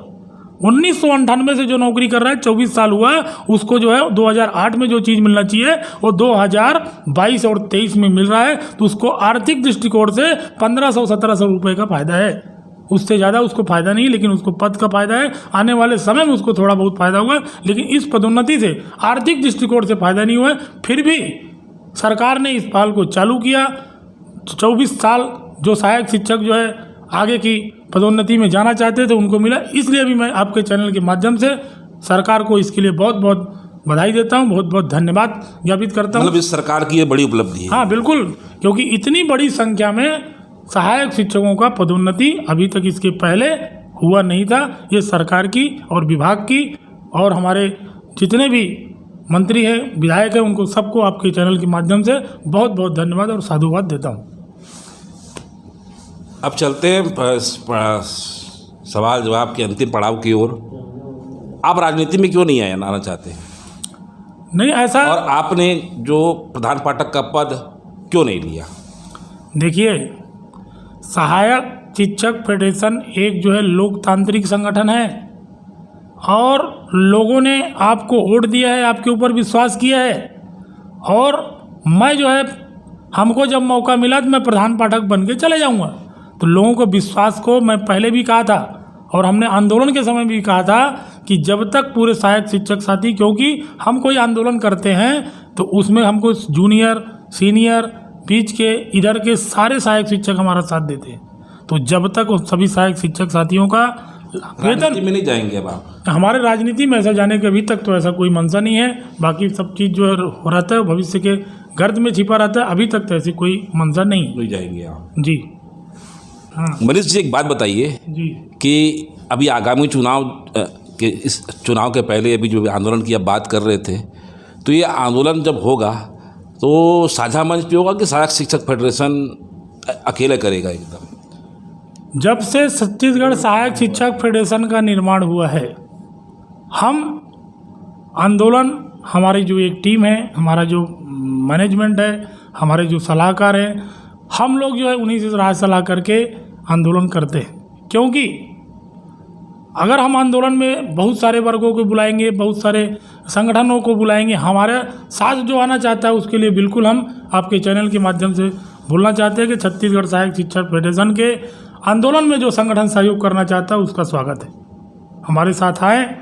1998 से जो नौकरी कर रहा है, 24 साल हुआ, उसको जो है 2008 में जो चीज़ मिलना चाहिए वो 2022 और 23 में मिल रहा है, तो उसको आर्थिक दृष्टिकोण से 1500-1700 रुपये का फायदा है। उससे ज़्यादा उसको फ़ायदा नहीं, लेकिन उसको पद का फ़ायदा है। आने वाले समय में उसको थोड़ा बहुत फ़ायदा होगा, लेकिन इस पदोन्नति से आर्थिक दृष्टिकोण से फ़ायदा नहीं हुआ। फिर भी सरकार ने इस पहल को चालू किया। 24 साल जो सहायक शिक्षक जो है आगे की पदोन्नति में जाना चाहते थे उनको मिला। इसलिए भी मैं आपके चैनल के माध्यम से सरकार को इसके लिए बहुत बहुत बधाई देता हूँ, बहुत बहुत धन्यवाद ज्ञापित करता हूँ। मतलब इस सरकार की ये बड़ी उपलब्धि है। हाँ बिल्कुल, क्योंकि इतनी बड़ी संख्या में सहायक शिक्षकों का पदोन्नति अभी तक इसके पहले हुआ नहीं था। ये सरकार की और विभाग की और हमारे जितने भी मंत्री हैं, विधायक हैं, उनको सबको आपके चैनल के माध्यम से बहुत बहुत धन्यवाद और साधुवाद देता हूँ। अब चलते हैं सवाल जवाब के अंतिम पड़ाव की ओर। आप राजनीति में क्यों नहीं आना चाहते हैं? नहीं ऐसा, और आपने जो प्रधान पाठक का पद क्यों नहीं लिया? देखिए, सहायक शिक्षक फेडरेशन एक जो है लोकतांत्रिक संगठन है और लोगों ने आपको वोट दिया है, आपके ऊपर विश्वास किया है, और मैं जो है हमको जब मौका मिला तो मैं प्रधान पाठक बन के चले जाऊंगा। तो लोगों को विश्वास को मैं पहले भी कहा था और हमने आंदोलन के समय भी कहा था कि जब तक पूरे सहायक शिक्षक साथी, क्योंकि हम कोई आंदोलन करते हैं तो उसमें हमको जूनियर सीनियर बीच के इधर के सारे सहायक शिक्षक हमारा साथ देते हैं, तो जब तक उन सभी सहायक शिक्षक साथियों का वेतन में नहीं जाएंगे अब आप? हमारे राजनीति में ऐसा जाने के अभी तक तो ऐसा कोई मंशा नहीं है। बाकी सब चीज़ जो हो रहता है भविष्य के गर्द में छिपा रहता है, अभी तक तो ऐसी कोई मंशा नहीं जाएंगे आप जी। हाँ मनीष जी, एक बात बताइए जी कि अभी आगामी चुनाव के इस चुनाव के पहले अभी जो आंदोलन की आप बात कर रहे थे, तो ये आंदोलन जब होगा तो साझा मंच पे होगा कि सहायक शिक्षक फेडरेशन अकेले करेगा एकदम। जब से छत्तीसगढ़ सहायक शिक्षक फेडरेशन का निर्माण हुआ है, हम आंदोलन, हमारी जो एक टीम है, हमारा जो मैनेजमेंट है, हमारे जो सलाहकार हैं, हम लोग जो है उन्हीं से राय सलाह करके आंदोलन करते हैं। क्योंकि अगर हम आंदोलन में बहुत सारे वर्गों को बुलाएंगे, बहुत सारे संगठनों को बुलाएंगे, हमारे साथ जो आना चाहता है उसके लिए बिल्कुल हम आपके चैनल के माध्यम से बोलना चाहते हैं कि छत्तीसगढ़ सहायक शिक्षक फेडरेशन के आंदोलन में जो संगठन सहयोग करना चाहता है उसका स्वागत है। हमारे साथ आए,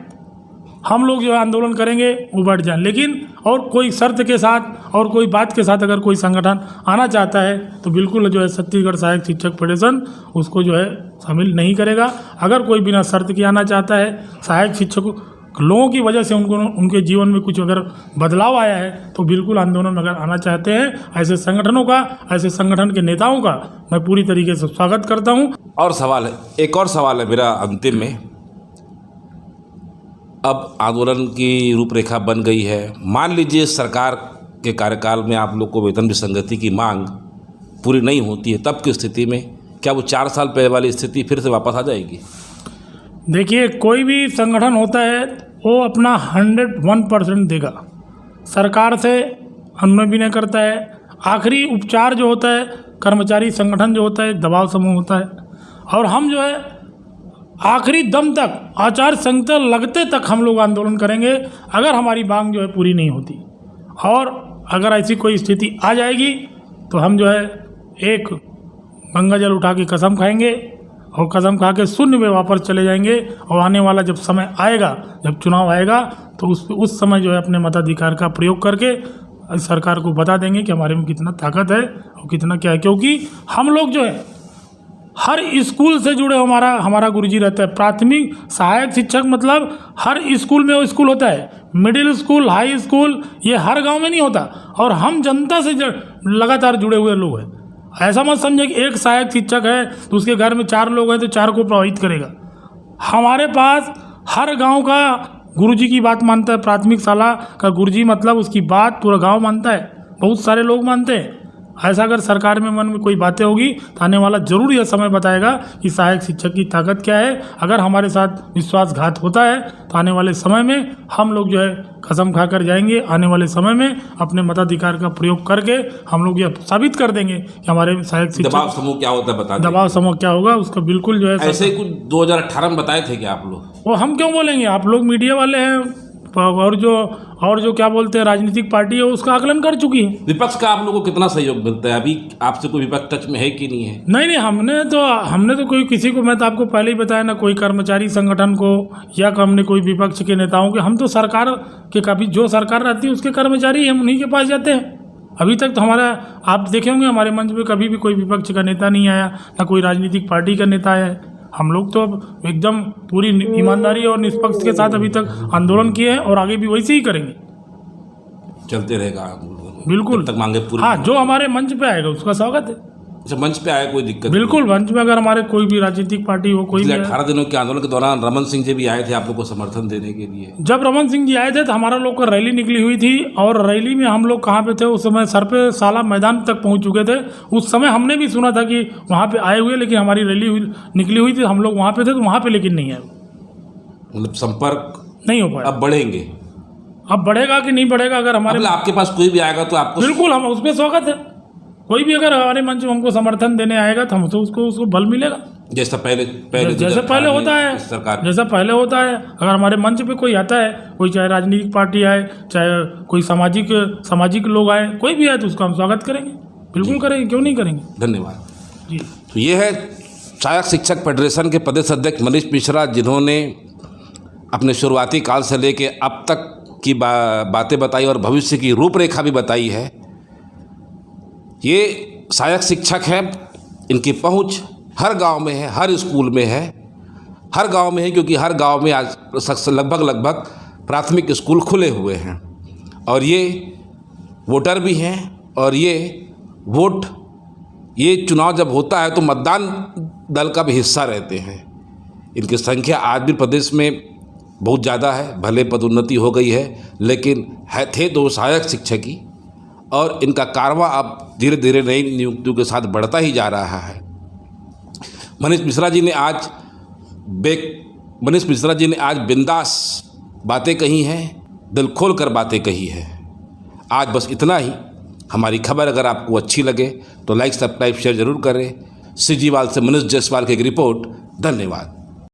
हम लोग जो है आंदोलन करेंगे, वो बढ़ जाए। लेकिन और कोई शर्त के साथ और कोई बात के साथ अगर कोई संगठन आना चाहता है तो बिल्कुल जो है छत्तीसगढ़ सहायक शिक्षक फेडरेशन उसको जो है शामिल नहीं करेगा। अगर कोई बिना शर्त के आना चाहता है, सहायक शिक्षक लोगों की वजह से उनके जीवन में कुछ अगर बदलाव आया है तो बिल्कुल आंदोलन में अगर आना चाहते हैं, ऐसे संगठनों का, ऐसे संगठन के नेताओं का मैं पूरी तरीके से स्वागत करता हूँ। और सवाल है, एक और सवाल है मेरा अंतिम में। अब आंदोलन की रूपरेखा बन गई है, मान लीजिए सरकार के कार्यकाल में आप लोग को वेतन विसंगति की मांग पूरी नहीं होती है, तब की स्थिति में क्या वो 4 साल पहले वाली स्थिति फिर से वापस आ जाएगी? देखिए, कोई भी संगठन होता है वो अपना 101% देगा, सरकार से अनुनय भी नहीं करता है। आखिरी उपचार जो होता है, कर्मचारी संगठन जो होता है एक दबाव समूह होता है, और हम जो है आखिरी दम तक, आचार संहिता लगते तक हम लोग आंदोलन करेंगे अगर हमारी मांग जो है पूरी नहीं होती। और अगर ऐसी कोई स्थिति आ जाएगी तो हम जो है एक गंगा जल उठा के कसम खाएंगे और कसम खा के शून्य में वापस चले जाएंगे। और आने वाला जब समय आएगा, जब चुनाव आएगा, तो उस समय जो है अपने मताधिकार का प्रयोग करके सरकार को बता देंगे कि हमारे में कितना ताकत है और कितना क्या है। क्योंकि हम लोग जो है हर स्कूल से जुड़े, हमारा गुरुजी रहता है। प्राथमिक सहायक शिक्षक मतलब हर स्कूल में वो स्कूल होता है, मिडिल स्कूल, हाई स्कूल, ये हर गांव में नहीं होता। और हम जनता से लगातार जुड़े हुए लोग हैं। ऐसा मत समझे कि एक सहायक शिक्षक है तो उसके घर में 4 लोग हैं तो 4 को प्रभावित करेगा। हमारे पास हर गांव का गुरुजी की बात मानता है। प्राथमिक शाला का गुरुजी मतलब उसकी बात पूरा गांव मानता है, बहुत सारे लोग मानते हैं। ऐसा अगर सरकार में मन में कोई बातें होगी तो आने वाला जरूर यह समय बताएगा कि सहायक शिक्षक की ताकत क्या है। अगर हमारे साथ विश्वासघात होता है तो आने वाले समय में हम लोग जो है कसम खाकर जाएंगे। आने वाले समय में अपने मताधिकार का प्रयोग करके हम लोग यह साबित कर देंगे कि हमारे सहायक शिक्षक। दबाव समूह क्या होता है बता दें। दबाव समूह क्या होगा उसका बिल्कुल जो है ऐसे ही कुछ 2018 में बताए थे क्या आप लोग? वो हम क्यों बोलेंगे, आप लोग मीडिया वाले हैं। और जो क्या बोलते हैं राजनीतिक पार्टी है उसका आकलन कर चुकी है। विपक्ष का आप लोगों को कितना सहयोग मिलता है? अभी आपसे कोई विपक्ष टच में है कि नहीं है? नहीं, हमने तो कोई किसी को, मैं तो आपको पहले ही बताया ना, कोई कर्मचारी संगठन को या हमने कोई विपक्ष के नेताओं के, हम तो सरकार के, कभी जो सरकार रहती है उसके कर्मचारी हम उन्हीं के पास जाते हैं। अभी तक तो हमारा, आप देखे होंगे हमारे मंच पे कभी भी कोई विपक्ष का नेता नहीं आया, ना कोई राजनीतिक पार्टी का नेता आया है। हम लोग तो अब एकदम पूरी ईमानदारी और निष्पक्ष के साथ अभी तक आंदोलन किए हैं और आगे भी वैसे ही करेंगे, चलते रहेगा बिल्कुल तक मांगे पूरी। हाँ, जो हमारे मंच पे आएगा उसका स्वागत है। अच्छा, मंच पे आया कोई दिक्कत? बिल्कुल, मंच में अगर हमारे कोई भी राजनीतिक पार्टी हो, कोई भी 18 दिनों के आंदोलन के दौरान रमन सिंह जी भी आए थे आप लोग को समर्थन देने के लिए। जब रमन सिंह जी आए थे तो हमारा लोग का रैली निकली हुई थी, और रैली में हम लोग कहाँ पे थे उस समय, सर पे साला मैदान तक पहुँच चुके थे। उस समय हमने भी सुना था कि वहाँ पे आए हुए, लेकिन हमारी रैली निकली हुई थी, हम लोग वहाँ पे थे, तो वहाँ पे लेकिन नहीं आए। मतलब संपर्क नहीं हो पाया। अब बढ़ेंगे? अब बढ़ेगा कि नहीं बढ़ेगा, अगर हमारे आपके पास कोई भी आएगा तो आपको बिल्कुल हम उसमें स्वागत है। कोई भी अगर हमारे मंच में हमको समर्थन देने आएगा तो हमसे उसको बल मिलेगा, जैसे पहले होता है, सरकार जैसा पहले होता है। अगर हमारे मंच पे कोई आता है, कोई चाहे राजनीतिक पार्टी आए, चाहे कोई सामाजिक लोग आए, कोई भी आए, तो उसका हम स्वागत करेंगे, बिल्कुल करेंगे, क्यों नहीं करेंगे। धन्यवाद जी। तो ये है सहायक शिक्षक फेडरेशन के प्रदेश अध्यक्ष मनीष मिश्रा, जिन्होंने अपने शुरुआती काल से लेके अब तक की बातें बताई और भविष्य की रूपरेखा भी बताई है। ये सहायक शिक्षक हैं, इनकी पहुंच हर गांव में है, हर स्कूल में है, हर गांव में है, क्योंकि हर गांव में आज लगभग प्राथमिक स्कूल खुले हुए हैं। और ये वोटर भी हैं, और ये चुनाव जब होता है तो मतदान दल का भी हिस्सा रहते हैं। इनकी संख्या आज भी प्रदेश में बहुत ज़्यादा है, भले पदोन्नति हो गई है, लेकिन थे 2 सहायक शिक्षक ही, और इनका कारवां अब धीरे धीरे नई नियुक्तियों के साथ बढ़ता ही जा रहा है। मनीष मिश्रा जी ने आज बिंदास बातें कही हैं, दिल खोल कर बातें कही है। आज बस इतना ही। हमारी खबर अगर आपको अच्छी लगे तो लाइक, सब्सक्राइब, शेयर जरूर करें। सिजीवाल से मनीष जायसवाल की एक रिपोर्ट। धन्यवाद।